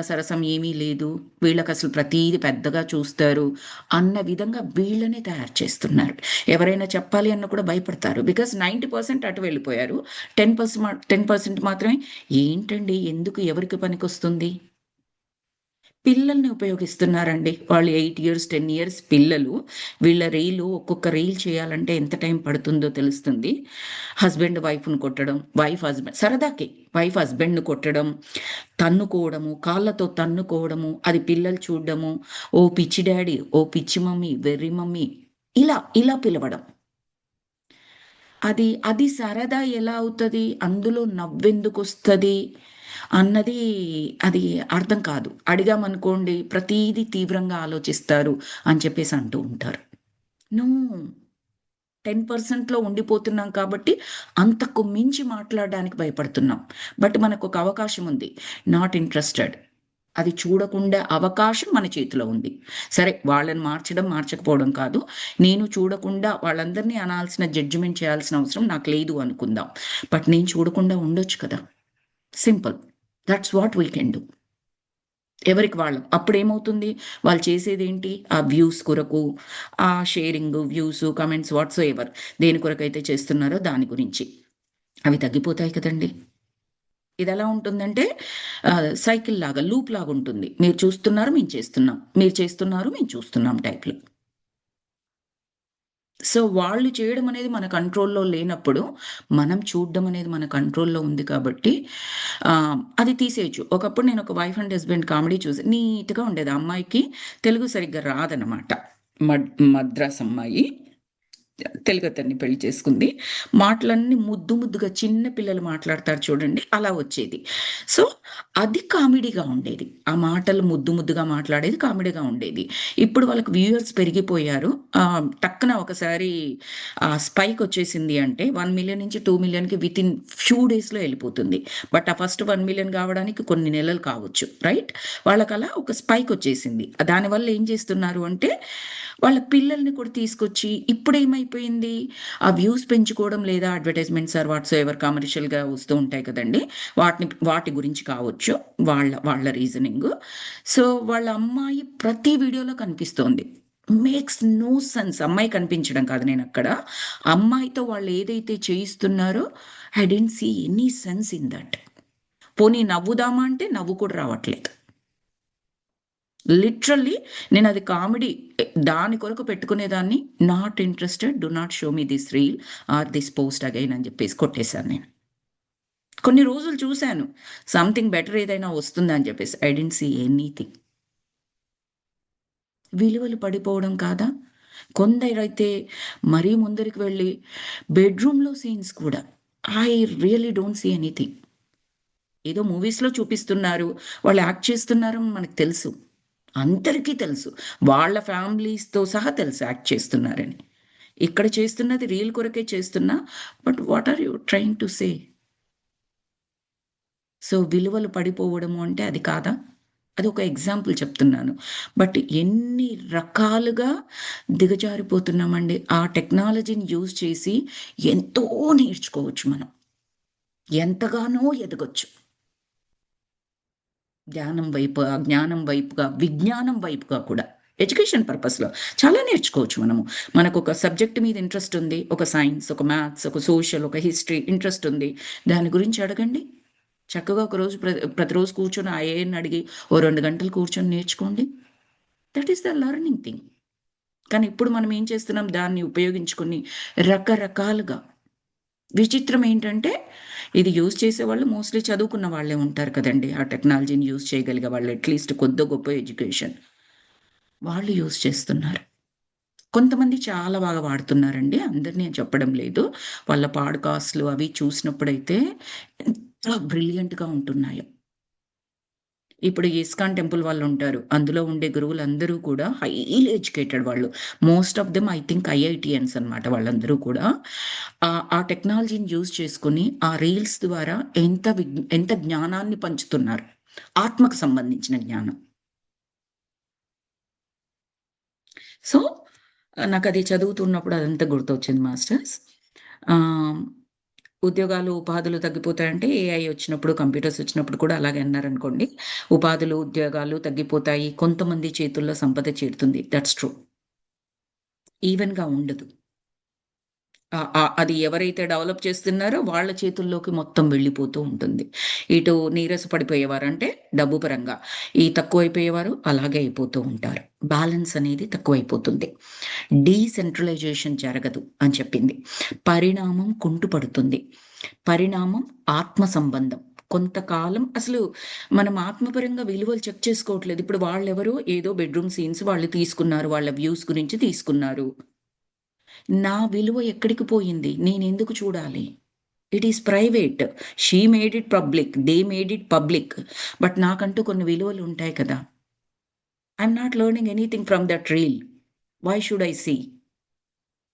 సరసం ఏమీ లేదు. వీళ్ళకసలు ప్రతీది పెద్దగా చూస్తారు అన్న విధంగా వీళ్ళనే తయారు చేస్తున్నారు. ఎవరైనా చెప్పాలి అన్నా కూడా భయపడతారు. బికాజ్ 90% అటు వెళ్ళిపోయారు. 10% మాత్రమే ఏంటండి? ఎందుకు? ఎవరికి పనికొస్తుంది? పిల్లల్ని ఉపయోగిస్తున్నారండి. వాళ్ళు 8 ఇయర్స్, 10 ఇయర్స్ పిల్లలు. వీళ్ళ ఒక్కొక్క రీల్ చేయాలంటే ఎంత టైం పడుతుందో తెలుస్తుంది. హస్బెండ్ వైఫ్‌ని కొట్టడం, సరదాకి వైఫ్ హస్బెండ్‌ని కొట్టడం, తన్నుకోవడము, కాళ్ళతో తన్నుకోవడము, అది పిల్లలు చూడడము, ఓ పిచ్చి డ్యాడీ, ఓ పిచ్చి మమ్మీ, వెర్రి మమ్మీ ఇలా పిలవడం. అది సరదా ఎలా అవుతది? అందులో నవ్వెందుకొస్తది? అన్నది అది అర్థం కాదు. అడిగామనుకోండి ప్రతీదీ తీవ్రంగా ఆలోచిస్తారు అని చెప్పేసి అంటూ ఉంటారు. నో. 10%లో ఉండిపోతున్నాం కాబట్టి అంతకు మించి మాట్లాడడానికి భయపడుతున్నాం. బట్ మనకొక అవకాశం ఉంది. Not interested. అది చూడకుండా అవకాశం మన చేతిలో ఉంది. సరే, వాళ్ళని మార్చడం, మార్చకపోవడం కాదు. నేను చూడకుండా వాళ్ళందరిని అనాల్సిన జడ్జిమెంట్ చేయాల్సిన అవసరం నాకు లేదు అనుకుందాం. బట్ నేను చూడకుండా ఉండొచ్చు కదా! Simple. That's what we can do. ఎవరికి వాళ్ళం. అప్పుడేమవుతుంది? వాళ్ళు చేసేదేంటి? ఆ వ్యూస్ కొరకు, ఆ షేరింగు, వ్యూసు, కామెంట్స్ వాట్సోఎవర్ దేని కొరకైతే చేస్తున్నారో దాని గురించి. అవి తగ్గిపోతాయి కదండీ! ఇదెలా ఉంటుందంటే సైకిల్ లాగా, లూప్ లాగుంటుంది. మీరు చూస్తున్నారు, మేము చేస్తున్నాం. మీరు చేస్తున్నారు, మేము చూస్తున్నాం టైప్‌లో. సో, వాళ్ళు చేయడం అనేది మన కంట్రోల్‌లో లేనప్పుడు, మనం చూడడం అనేది మన కంట్రోల్‌లో ఉంది కాబట్టి అది తీసేయొచ్చు. ఒకప్పుడు నేను ఒక వైఫ్ అండ్ హస్బెండ్ కామెడీ చూసా. నీట్‌గా ఉండేది. ఆ అమ్మాయికి తెలుగు సరిగ్గా రాదనమాట. మద్రాస్ అమ్మాయి. తెలుగతన్ని పెళ్లి చేసుకుంది. మాటలన్నీ ముద్దు ముద్దుగా చిన్న పిల్లలు మాట్లాడతారు చూడండి, అలా వచ్చేది. సో, అది కామెడీగా ఉండేది. ఆ మాటలు ముద్దు ముద్దుగా మాట్లాడేది కామెడీగా ఉండేది. ఇప్పుడు వాళ్ళకి వ్యూయర్స్ పెరిగిపోయారు. టక్కున ఒకసారి స్పైక్ వచ్చేసింది అంటే 1,000,000 నుంచి 2,000,000కి వితిన్ ఫ్యూ డేస్‌లో ఎళ్ళిపోతుంది. బట్ ఆ ఫస్ట్ 1,000,000 కావడానికి కొన్ని నెలలు కావచ్చు. రైట్? వాళ్ళకలా ఒక స్పైక్ వచ్చేసింది. దానివల్ల ఏం చేస్తున్నారు అంటే, వాళ్ళ పిల్లల్ని కూడా తీసుకొచ్చి ఇప్పుడేమైపోయింది, ఆ వ్యూస్ పెంచుకోవడం లేదా అడ్వర్టైజ్మెంట్స్ ఆర్ వాట్సోఎవర్ కమర్షియల్‌గా వస్తూ ఉంటాయి కదండీ! వాటి గురించి కావచ్చు. వాళ్ళ రీజనింగు. సో, వాళ్ళ అమ్మాయి ప్రతి వీడియోలో కనిపిస్తోంది. Makes no sense. అమ్మాయి కనిపించడం కాదు నేనక్కడ. అమ్మాయితో వాళ్ళు ఏదైతే చేయిస్తున్నారో I didn't see any sense in that. పోనీ నవ్వుదామా అంటే నవ్వు కూడా రావట్లేదు. లిటరల్లీ నేనది కామెడీ దాని కొరకు పెట్టుకునేదాన్ని. Not interested. Do not show me this reel or this post again అని చెప్పేసి కొట్టేశాను నేను. కొన్ని రోజులు చూశాను. సంథింగ్ బెటర్ ఏదైనా వస్తుందా అని చెప్పేసి. I didn't see anything. విలువలు పడిపోవడం కాదా? కొందరైతే మరీ ముందరికి వెళ్ళి బెడ్‌రూమ్‌లో సీన్స్ కూడా. I really don't see anything. ఏదో మూవీస్‌లో చూపిస్తున్నారు. వాళ్ళు యాక్ట్ చేస్తున్నారని మనకు తెలుసు. అందరికీ తెలుసు. వాళ్ళ ఫ్యామిలీస్‌తో సహా తెలుసు యాక్ట్ చేస్తున్నారని. ఇక్కడ చేస్తున్నది రీల్ కొరకే చేస్తున్నా. But what are you trying to say? So, విలువలు పడిపోవడము అంటే అది కాదా? అదొక ఎగ్జాంపుల్ చెప్తున్నాను. బట్ ఎన్ని రకాలుగా దిగజారిపోతున్నామండి. ఆ టెక్నాలజీని యూజ్ చేసి ఎంతో నేర్చుకోవచ్చు మనం. ఎంతగానో ఎదగొచ్చు. జ్ఞానం వైపుగా, విజ్ఞానం వైపుగా కూడా. ఎడ్యుకేషన్ పర్పస్‌లో చాలా నేర్చుకోవచ్చు మనము. మనకొక సబ్జెక్ట్ మీద ఇంట్రెస్ట్ ఉంది. ఒక సైన్స్, ఒక మ్యాథ్స్, ఒక సోషల్, ఒక హిస్టరీ ఇంట్రెస్ట్ ఉంది. దాని గురించి అడగండి. చక్కగా ఒకరోజు ప్రతిరోజు కూర్చొని ఆ ఏఐని అడిగి ఓ 2 గంటలు కూర్చొని నేర్చుకోండి. That is the learning thing. కానీ ఇప్పుడు మనం ఏం చేస్తున్నాం, దాన్ని ఉపయోగించుకొని రకరకాలుగా విచిత్రం ఏంటంటే, ఇది యూజ్ చేసేవాళ్ళు మోస్ట్‌లీ చదువుకున్న వాళ్ళే ఉంటారు కదండీ! ఆ టెక్నాలజీని యూజ్ చేయగలిగే వాళ్ళు అట్‌లీస్ట్ కొద్దో గొప్పో ఎడ్యుకేషన్. వాళ్ళు యూజ్ చేస్తున్నారు. కొంతమంది చాలా బాగా వాడుతున్నారండి. అందరిని అని చెప్పడం లేదు. వాళ్ళ పాడ్‌కాస్ట్‌లు అవి చూసినప్పుడైతే ఎంత బ్రిలియంట్‌గా ఉంటున్నాయో. ఇప్పుడు ఇస్కాన్ టెంపుల్ వాళ్ళుంటారు. అందులో ఉండే గురువులందరూ కూడా హైలీ ఎడ్యుకేటెడ్ వాళ్ళు. Most of them I think IITians అనమాట వాళ్ళందరూ కూడా. ఆ టెక్నాలజీని యూజ్ చేసుకొని ఆ రీల్స్ ద్వారా ఎంత జ్ఞానాన్ని పంచుతున్నారు. ఆత్మకు సంబంధించిన జ్ఞానం. సో, నాకది చదువుతున్నప్పుడు అదంతా గుర్తొచ్చింది మాస్టర్స్. ఆహ్, ఉద్యోగాలు, ఉపాధులు తగ్గిపోతాయంటే ఏఐ వచ్చినప్పుడు, కంప్యూటర్స్ వచ్చినప్పుడు కూడా అలాగే అన్నారనుకోండి. ఉపాధులు, ఉద్యోగాలు తగ్గిపోతాయి. కొంతమంది చేతుల్లో సంపద చేరుతుంది. That's true. ఈవెన్‌గా ఉండదు. అది ఎవరైతే డెవలప్ చేస్తున్నారో వాళ్ళ చేతుల్లోకి మొత్తం వెళ్ళిపోతూ ఉంటుంది. ఇటు నీరస పడిపోయేవారంటే డబ్బు పరంగా, ఈ తక్కువైపోయేవారు అలాగే అయిపోతూ ఉంటారు. బ్యాలెన్స్ అనేది తక్కువైపోతుంది. డీసెంట్రలైజేషన్ జరగదు అని చెప్పింది. పరిణామం కుంటుపడుతుంది. పరిణామం ఆత్మ సంబంధం. కొంతకాలం అసలు మనం ఆత్మపరంగా విలువలు చెక్ చేసుకోవట్లేదు. ఇప్పుడు వాళ్ళెవరో ఏదో బెడ్‌రూమ్ సీన్స్ వాళ్ళు తీసుకున్నారు. వాళ్ళ వ్యూస్ గురించి తీసుకున్నారు. నా విలువ ఎక్కడికి పోయింది? నేనెందుకు చూడాలి? It is private. She made it public. They made it public. But నాకంటూ కొన్ని విలువలుంటాయి కదా! I'm not learning anything from that reel. Why should I see?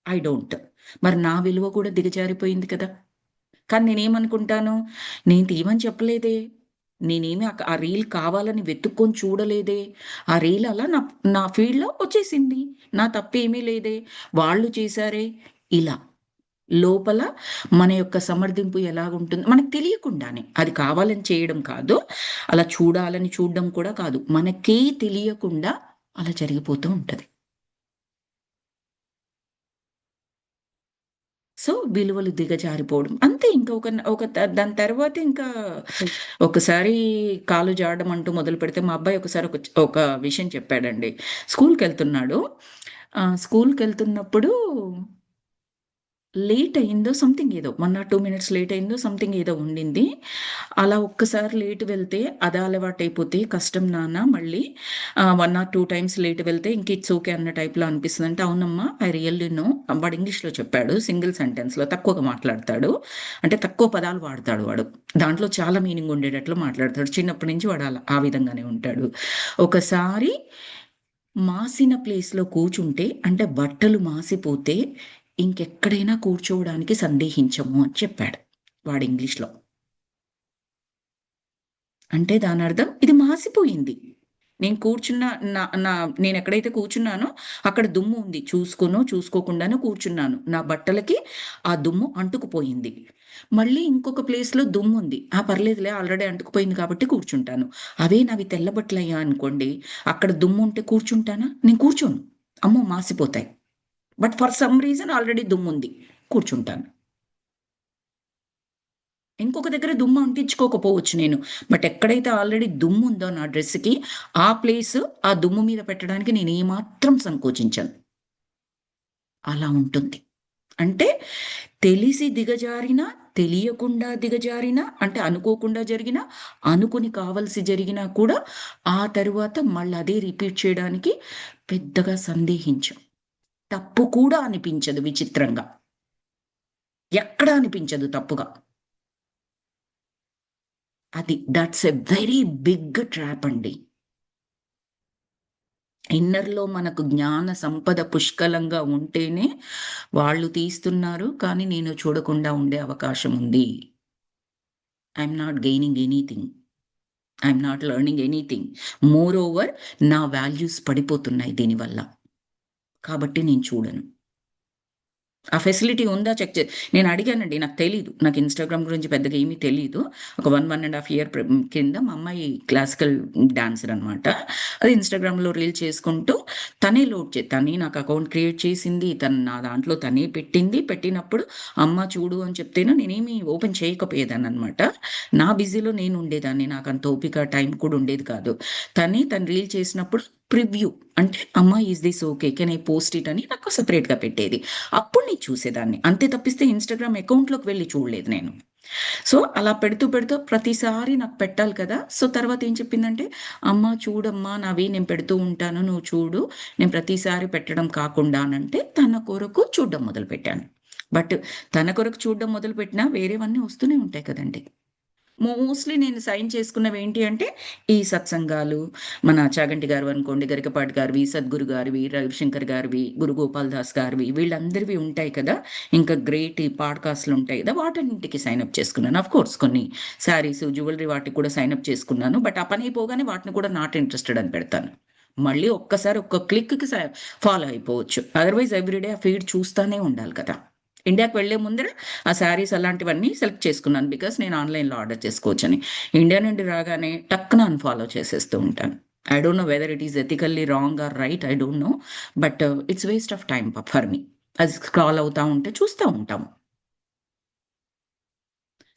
I don't. మరి నా విలువ కూడా దిగజారిపోయింది కదా! కానీ నేనేమనుకుంటాను, నేను తీయమని చెప్పలేదే. నేనేమి ఆ రీల్ కావాలని వెతుక్కొని చూడలేదే. ఆ రీల్ అలా నా నా ఫీడ్‌లో వచ్చేసింది. నా తప్పేమీ లేదే. వాళ్ళు చేశారే ఇలా. లోపల మన యొక్క సమర్థింపు ఎలాగుంటుంది మనకు తెలియకుండానే. అది కావాలని చేయడం కాదు. అలా చూడాలని చూడడం కూడా కాదు. మనకే తెలియకుండా అలా జరిగిపోతూ ఉంటది. సో, విలువలు దిగజారిపోవడం. అంతే ఇంకా ఒక ఒక దాని తర్వాత ఇంకా ఒకసారి కాలు జారడం అంటూ మొదలుపెడితే మా అబ్బాయి ఒకసారి ఒక విషయం చెప్పాడండి. స్కూలుకెళ్తున్నాడు. స్కూలుకెళ్తున్నప్పుడు లేట్ అయిందో సంథింగ్ ఏదో 1 ఆర్ 2 మినిట్స్ లేట్ అయిందో సంథింగ్ ఏదో ఉండింది. అలా ఒక్కసారి లేట్ వెళ్తే అదే అలవాటైపోతే కష్టం నాన్న మళ్ళీ 1 ఆర్ 2 టైమ్స్ లేట్ వెళ్తే ఇంక ఇట్స్ ఓకే అన్న టైప్‌లో అనిపిస్తది. అంటే అవునమ్మా ఐ రియల్లీ నో. వాడు ఇంగ్లీష్‌లో చెప్పాడు. సింగిల్ సెంటెన్స్‌లో తక్కువగా మాట్లాడతాడు. అంటే తక్కువ పదాలు వాడతాడు వాడు. దాంట్లో చాలా మీనింగ్ ఉండేటట్లు మాట్లాడతాడు. చిన్నప్పటి నుంచి వాడు అలా ఆ విధంగానే ఉంటాడు. ఒకసారి మాసిన ప్లేస్‌లో కూర్చుంటే అంటే బట్టలు మాసిపోతే ఇంకెక్కడైనా కూర్చోవడానికి సందేహించము అని చెప్పాడు వాడు ఇంగ్లీష్‌లో. అంటే దానర్థం ఇది మాసిపోయింది. నేను కూర్చున్న నా నా నేనెక్కడైతే కూర్చున్నానో అక్కడ దుమ్ము ఉంది. చూసుకోకుండానో కూర్చున్నాను. నా బట్టలకి ఆ దుమ్ము అంటుకుపోయింది. మళ్ళీ ఇంకొక ప్లేస్‌లో దుమ్ముంది. పర్లేదులే ఆల్రెడీ అంటుకుపోయింది కాబట్టి కూర్చుంటాను. అవే నావి తెల్ల బట్టలయ్యాయనుకోండి, అక్కడ దుమ్ముంటే కూర్చుంటానా? నేను కూర్చోను. అమ్మో! మాసిపోతాయి. But for some reason already దుమ్ముంది. కూర్చుంటాను. ఇంకొక దగ్గర దుమ్ము అంటించుకోకపోవచ్చు నేను. బట్ ఎక్కడైతే ఆల్రెడీ దుమ్ముందో నా డ్రెస్‌కి, ఆ ప్లేసు ఆ దుమ్ము మీద పెట్టడానికి నేను ఏమాత్రం సంకోచించను. అలా ఉంటుంది. అంటే తెలిసి దిగజారినా, తెలియకుండా దిగజారినా, అంటే అనుకోకుండా జరిగినా, అనుకుని కావాల్సి జరిగినా కూడా ఆ తరువాత మళ్ళీ అదే రిపీట్ చేయడానికి పెద్దగా సందేహించం. తప్పు కూడా అనిపించదు విచిత్రంగా. ఎక్కడ అనిపించదు తప్పుగా. That's a very big trap అండి. ఇన్నర్‌లో మనకు జ్ఞాన సంపద పుష్కలంగా ఉంటేనే వాళ్ళు తీస్తున్నారు. కానీ నేను చూడకుండా ఉండే అవకాశం ఉంది. I'm not gaining anything. I'm not learning anything. More over నా వాల్యూస్ పడిపోతున్నాయి దీనివల్ల. కాబట్టి నేను చూడను. ఆ ఫెసిలిటీ ఉందా చెక్ చే నేను అడిగానండి. నాకు తెలీదు. నాకు ఇన్‌స్టాగ్రామ్ గురించి పెద్దగా ఏమీ తెలీదు. ఒక 1 ఇయర్ కింద మా అమ్మాయి క్లాసికల్ డాన్సర్ అనమాట. అది ఇన్‌స్టాగ్రామ్‌లో రీల్ చేసుకుంటూ తనే నాకు అకౌంట్ క్రియేట్ చేసింది. తను నా దాంట్లో తనే పెట్టింది. పెట్టినప్పుడు అమ్మ చూడు అని చెప్తేను నేనేమి ఓపెన్ చేయకపోయేదాన్ననమాట. నా బిజీలో నేను ఉండేదాన్ని. నాకంత ఓపిక, టైం కూడా ఉండేది కాదు. తను రీల్ చేసినప్పుడు ప్రివ్యూ అంటే అమ్మ is this okay? Can I post it అని నాకు సెపరేట్‌గా పెట్టేది. అప్పుడు నేను చూసేదాన్ని. అంతే తప్పిస్తే ఇన్‌స్టాగ్రామ్ అకౌంట్‌లోకి వెళ్లి చూడలేదు నేను. సో, అలా పెడుతూ ప్రతిసారి నాకు పెట్టాలి కదా! సో, తర్వాత ఏం చెప్పిందంటే, "అమ్మ చూడమ్మా నావి నేను పెడుతూ ఉంటాను. నువ్వు చూడు. నేను ప్రతిసారి పెట్టడం కాకుండా" అనంటే తన కొరకు చూడడం మొదలుపెట్టాను. బట్ తన కొరకు చూడడం మొదలుపెట్టినా వేరేవన్నీ వస్తూనే ఉంటాయి కదండీ! మోస్ట్‌లీ నేను సైన్ చేసుకున్నవేంటి అంటే, ఈ సత్సంగాలు, మన చాగంటి గారివనుకోండి, గరికపాటి గారివి, సద్గురు గారివి, రవిశంకర్ గారివి, గురు గోపాల్ దాస్ గారివి, వీళ్ళందరివి ఉంటాయి కదా! ఇంకా గ్రేట్ ఈ పాడ్‌కాస్ట్‌లుంటాయి కదా! వాటన్నిటికి సైన్ అప్ చేసుకున్నాను. ఆఫ్‌కోర్స్ కొన్ని శారీస్, జ్యువెల్లరీ వాటికి కూడా సైన్ అప్ చేసుకున్నాను. బట్ ఆ పనయిపోగానే వాటిని కూడా నాట్ ఇంట్రెస్టెడ్ అని పెడతాను. మళ్ళీ ఒక్కసారి ఒక్క క్లిక్‌కి ఫాలో అయిపోవచ్చు. అదర్‌వైజ్ ఎవ్రీడే ఆ ఫీడ్ చూస్తానే ఉండాలి కదా! ఇండియాకి వెళ్ళే ముందర ఆ శారీస్ అలాంటివన్నీ సెలెక్ట్ చేసుకున్నాను. బికాజ్ నేను ఆన్‌లైన్‌లో ఆర్డర్ చేసుకోవచ్చని. ఇండియా నుండి రాగానే టక్కున అన్‌ఫాలో చేసేస్తూ ఉంటాను. I don't know whether it is ethically wrong or right I don't know. But it's waste of time for me. అది స్క్రాల్ అవుతా ఉంటే చూస్తా ఉంటాం.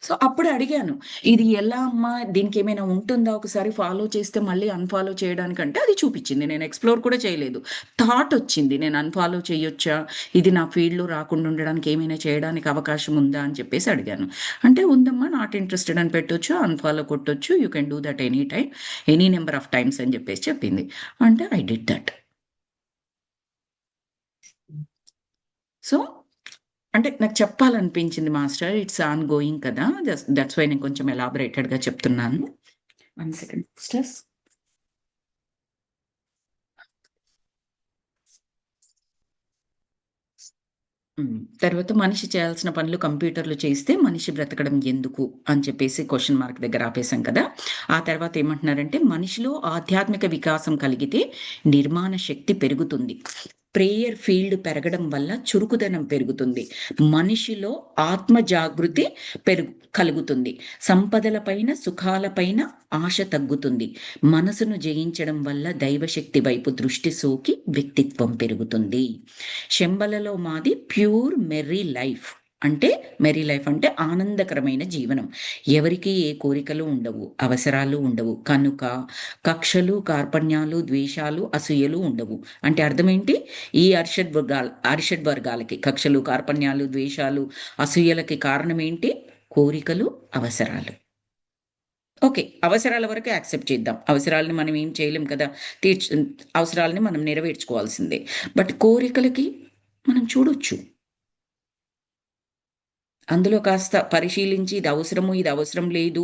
సో, అప్పుడు అడిగాను. ఇది ఎలా అమ్మా? దీనికేమైనా ఉంటుందా? ఒకసారి ఫాలో చేస్తే మళ్ళీ అన్‌ఫాలో చేయడానికంటే అది చూపిచ్చింది. నేను ఎక్స్‌ప్లోర్ కూడా చేయలేదు. థాటొచ్చింది. నేను అన్‌ఫాలో చేయొచ్చా? ఇది నా ఫీడ్‌లో రాకుండా ఉండడానికి ఏమైనా చేయడానికి అవకాశం ఉందా? అని చెప్పేసి అడిగాను. అంటే ఉందమ్మా నాట్ ఇంట్రెస్టెడ్ అని పెట్టొచ్చు. అన్‌ఫాలో కొట్టొచ్చు. You can do that any time. Any number of times అని చెప్పేసి చెప్పింది. అంటే ఐ డిడ్ దట్. సో అంటే నాకు చెప్పాలనిపించింది మాస్టర్. ఇట్స్ ఆన్ గోయింగ్ కదా! దట్స్ వై నేను కొంచెం ఎలాబొరేటెడ్‌గా చెప్తున్నాను. 1 సెకండ్ సిస్టర్స్. హ్మ్. తర్వాత మనిషి చేయాల్సిన పనులు కంప్యూటర్‌లు చేస్తే మనిషి బ్రతకడం ఎందుకు? అని చెప్పేసి క్వెషన్ మార్క్ దగ్గర ఆపేసాం కదా! ఆ తర్వాత ఏమంటున్నారంటే మనిషిలో ఆధ్యాత్మిక వికాసం కలిగితే నిర్మాణ శక్తి పెరుగుతుంది. ప్రేయర్ ఫీల్డ్ పెరగడం వల్ల చురుకుదనం పెరుగుతుంది. మనిషిలో ఆత్మ జాగృతి కలుగుతుంది. సంపదల పైన, సుఖాల పైన ఆశ తగ్గుతుంది. మనసును జయించడం వల్ల దైవశక్తి వైపు దృష్టి సోకి వ్యక్తిత్వం పెరుగుతుంది. శంబలలో మాది ప్యూర్ మెర్రీ లైఫ్. అంటే మెరీ లైఫ్ అంటే ఆనందకరమైన జీవనం. ఎవరికీ ఏ కోరికలు ఉండవు, అవసరాలు ఉండవు. కనుక కక్షలు, కార్పణ్యాలు, ద్వేషాలు, అసూయలు ఉండవు. అంటే అర్థమేంటి? ఈ అరిషడ్ వర్గాలకి కక్షలు, కార్పణ్యాలు, ద్వేషాలు, అసూయలకి కారణం ఏంటి? కోరికలు, అవసరాలు. ఓకే. అవసరాల వరకు యాక్సెప్ట్ చేద్దాం. అవసరాలను మనం ఏం చేయలేం కదా! అవసరాలని మనం నెరవేర్చుకోవాల్సిందే. బట్ కోరికలకి మనం చూడొచ్చు. అందులో కాస్త పరిశీలించి ఇది అవసరము, ఇది అవసరం లేదు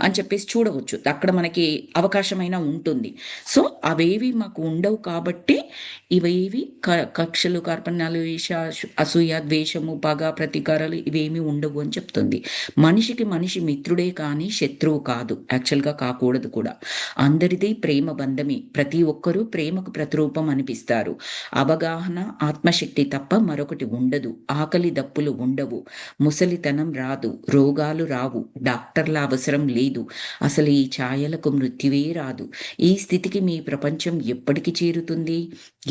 అని చెప్పేసి చూడవచ్చు. అక్కడ మనకి అవకాశమైనా ఉంటుంది. సో, అవేవి మాకు ఉండవు కాబట్టి ఇవేవి కక్షలు, కార్పణ్యాలు, ఈర్ష్య, అసూయ, ద్వేషము, పగ, ప్రతీకారాలు ఇవేమీ ఉండవు అని చెప్తుంది. మనిషికి మనిషి మిత్రుడే కానీ శత్రువు కాదు. యాక్చువల్‌గా కాకూడదు కూడా. అందరిది ప్రేమ బంధమే. ప్రతి ఒక్కరూ ప్రేమకు ప్రతిరూపం అనిపిస్తారు. అవగాహన, ఆత్మశక్తి తప్ప మరొకటి ఉండదు. ఆకలి దప్పులు ఉండవు. ముసలితనం రాదు, రోగాలు రావు, డాక్టర్ల అవసరం లేదు. అసలు ఈ ఛాయలకు మృత్యువే రాదు. ఈ స్థితికి మీ ప్రపంచం ఎప్పటికి చేరుతుంది?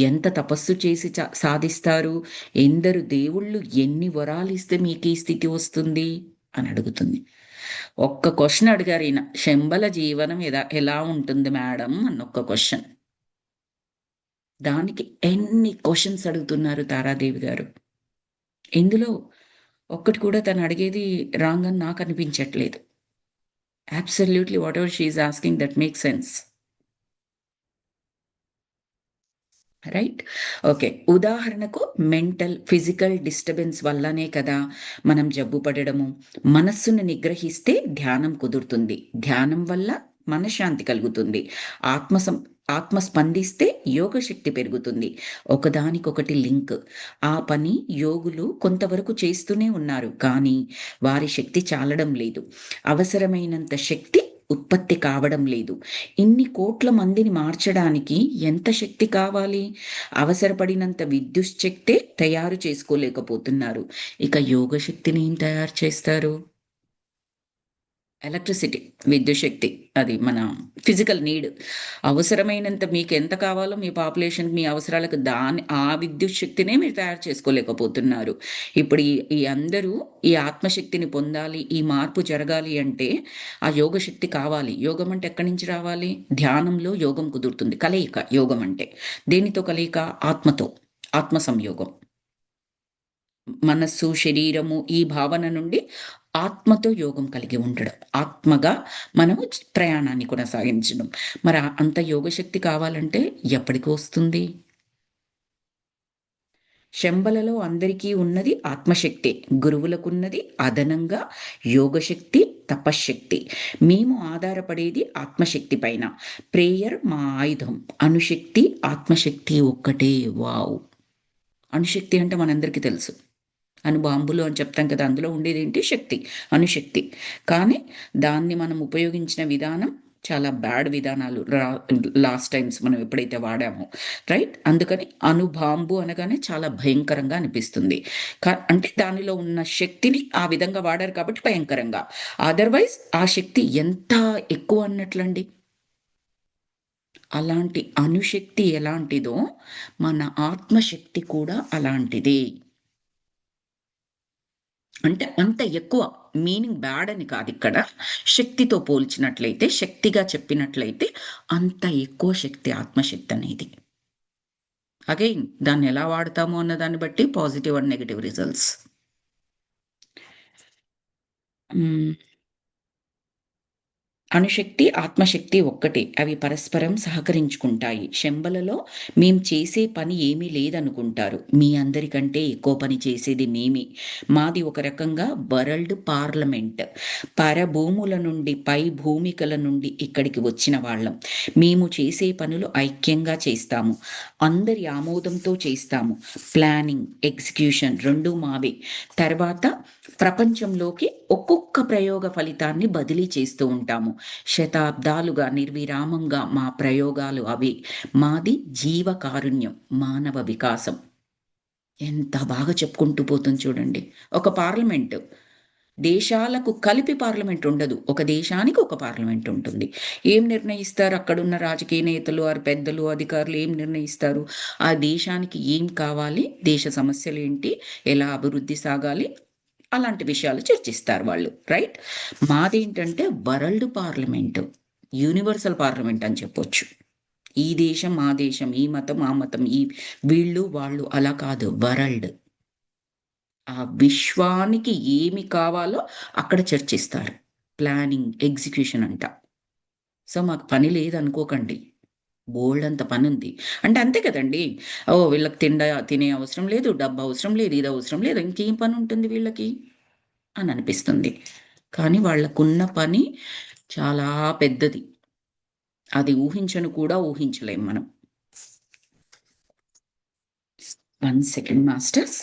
ఎంత తపస్సు చేసి సాధిస్తారు? ఎందరు దేవుళ్ళు ఎన్ని వరాలిస్తే మీకు ఈ స్థితి వస్తుంది అని అడుగుతుంది. ఒక్క క్వశ్చన్ అడిగారు ఈయన, శంబల జీవనం ఎలా ఉంటుంది మేడం అన్న ఒక్క క్వశ్చన్. దానికి ఎన్ని క్వశ్చన్స్ అడుగుతున్నారు తారాదేవి గారు. ఇందులో ఒక్కటి కూడా తను అడిగేది రాంగ్ అని నాకు అనిపించట్లేదు. Absolutely whatever she is asking that makes sense. Right? Okay. ఉదాహరణకు మెంటల్, ఫిజికల్ డిస్టర్బెన్స్ వల్లనే కదా మనం జబ్బు పడడము. మనస్సును నిగ్రహిస్తే ధ్యానం కుదురుతుంది. ధ్యానం వల్ల మనశ్శాంతి కలుగుతుంది. ఆత్మ సం ఆత్మ స్పందిస్తే యోగశక్తి పెరుగుతుంది. ఒకదానికొకటి లింక్. ఆ పని యోగులు కొంతవరకు చేస్తూనే ఉన్నారు. కానీ వారి శక్తి చాలడం లేదు. అవసరమైనంత శక్తి ఉత్పత్తి కావడం లేదు. ఇన్ని కోట్ల మందిని మార్చడానికి ఎంత శక్తి కావాలి? అవసరపడినంత విద్యుత్ తయారు చేసుకోలేకపోతున్నారు. ఇక యోగ శక్తిని ఏం తయారు చేస్తారు? ఎలక్ట్రిసిటీ, విద్యుత్ శక్తి. అది మన ఫిజికల్ నీడ్. అవసరమైనంత మీకెంత కావాలో మీ పాపులేషన్‌కి, మీ అవసరాలకు ఆ విద్యుత్ శక్తినే మీరు తయారు చేసుకోలేకపోతున్నారు. ఇప్పుడు ఈ అందరూ ఈ ఆత్మశక్తిని పొందాలి, ఈ మార్పు జరగాలి అంటే ఆ యోగ శక్తి కావాలి. యోగం అంటే ఎక్కడి నుంచి రావాలి? ధ్యానంలో యోగం కుదురుతుంది. కలయిక యోగం అంటే. దేనితో కలయిక? ఆత్మతో. ఆత్మ సంయోగం. మనస్సు, శరీరము ఈ భావన నుండి ఆత్మతో యోగం కలిగి ఉండడం. ఆత్మగా మనము ప్రయాణాన్ని కొనసాగించడం. మరి అంత యోగశక్తి కావాలంటే ఎప్పటికి వస్తుంది? శంబలలో అందరికీ ఉన్నది ఆత్మశక్తే. గురువులకున్నది అదనంగా యోగశక్తి, తపశ్శక్తి. మేము ఆధారపడేది ఆత్మశక్తి పైన. ప్రేయర్ మా ఆయుధం. అణుశక్తి, ఆత్మశక్తి ఒక్కటే. వావ్! అణుశక్తి అంటే మనందరికీ తెలుసు. బాంబులు అని చెప్తాం కదా! అందులో ఉండేదేంటి? శక్తి, అణుశక్తి. కానీ దాన్ని మనం ఉపయోగించిన విధానం చాలా బ్యాడ్ విధానాలు లాస్ట్ టైమ్స్ మనం ఎప్పుడైతే వాడామో, రైట్? అందుకని బాంబు అనగానే చాలా భయంకరంగా అనిపిస్తుంది. అంటే దానిలో ఉన్న శక్తిని ఆ విధంగా వాడారు కాబట్టి భయంకరంగా. అదర్‌వైజ్ ఆ శక్తి ఎంత ఎక్కువ అన్నట్లండి. అలాంటి అణుశక్తి ఎలాంటిదో మన ఆత్మశక్తి కూడా అలాంటిదే. అంటే అంత ఎక్కువ. మీనింగ్ బ్యాడ్ అని కాదిక్కడ. శక్తితో పోల్చినట్లయితే, శక్తిగా చెప్పినట్లయితే అంత ఎక్కువ శక్తి ఆత్మశక్తి అనేది. అగైన్ దాన్నెలా వాడతాము అన్న దాన్ని బట్టి పాజిటివ్ అండ్ నెగెటివ్ రిజల్ట్స్. హ్మ్. అణుశక్తి, ఆత్మశక్తి ఒక్కటే. అవి పరస్పరం సహకరించుకుంటాయి. శంబలలో మేం చేసే పని ఏమీ లేదనుకుంటారు. మీ అందరికంటే ఎక్కువ పని చేసేది మేమే. మాది ఒక రకంగా వరల్డ్ పార్లమెంట్. పరభూముల నుండి, పై భూమికల నుండి ఇక్కడికి వచ్చిన వాళ్ళం. మేము చేసే పనులు ఐక్యంగా చేస్తాము. అందరి ఆమోదంతో చేస్తాము. ప్లానింగ్, ఎగ్జిక్యూషన్ 2 మావే. తర్వాత ప్రపంచంలోకి ఒక్కొక్క ప్రయోగ ఫలితాన్ని బదిలీ చేస్తూ ఉంటాము. శతాబ్దాలుగా నిర్విరామంగా మా ప్రయోగాలు అవే. మాది జీవకారుణ్యం, మానవ వికాసం. ఎంత బాగా చెప్పుకుంటూ పోతుంది చూడండి. ఒక పార్లమెంటు. దేశాలకు కలిపి పార్లమెంట్ ఉండదు. ఒక దేశానికి ఒక పార్లమెంట్ ఉంటుంది. ఏం నిర్ణయిస్తారు అక్కడున్న రాజకీయ నేతలు, పెద్దలు, అధికారులు ఏం నిర్ణయిస్తారు? ఆ దేశానికి ఏం కావాలి? దేశ సమస్యలేంటి? ఎలా అభివృద్ధి సాగాలి? అలాంటి విషయాలు చర్చిస్తారు వాళ్ళు, రైట్? మాదేంటంటే వరల్డ్ పార్లమెంటు, యూనివర్సల్ పార్లమెంట్ అని చెప్పొచ్చు. ఈ దేశం, ఆ దేశం, ఈ మతం, ఆ మతం, ఈ వీళ్ళు, వాళ్ళు అలా కాదు. వరల్డ్. ఆ విశ్వానికి ఏమి కావాలో అక్కడ చర్చిస్తారు. ప్లానింగ్, ఎగ్జిక్యూషన్ అంట. సో, మాకు పని లేదనుకోకండి. బోలెడంత పనుంది. అంటే అంతే కదండీ! ఓహ్! వీళ్ళకి తినే అవసరం లేదు, డబ్బు అవసరం లేదు, ఇది అవసరం లేదు. ఇంకేం పనుంటుంది వీళ్ళకి అని అనిపిస్తుంది. కానీ వాళ్ళకున్న పని చాలా పెద్దది. అది ఊహించను కూడా ఊహించలేం మనం. 1 సెకండ్ మాస్టర్స్.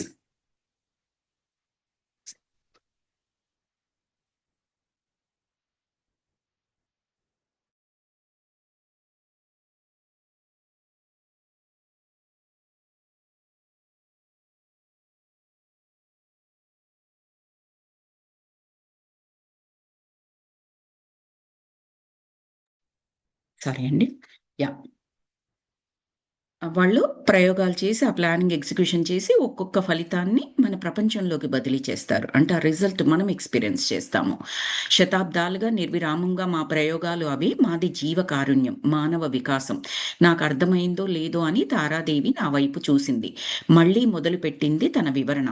సారీ అండి. యాహ్! వాళ్ళు ప్రయోగాలు చేసి, ఆ ప్లానింగ్ ఎగ్జిక్యూషన్ చేసి, ఒక్కొక్క ఫలితాన్ని మన ప్రపంచంలోకి బదిలీ చేస్తారు. అంటే ఆ రిజల్ట్ మనం ఎక్స్‌పీరియన్స్ చేస్తాము. శతాబ్దాలుగా నిర్విరామంగా మా ప్రయోగాలు అవి. మాది జీవకారుణ్యం, మానవ వికాసం. నాకర్థమైందో లేదో అని తారాదేవి నా వైపు చూసింది. మళ్ళీ మొదలుపెట్టింది తన వివరణ.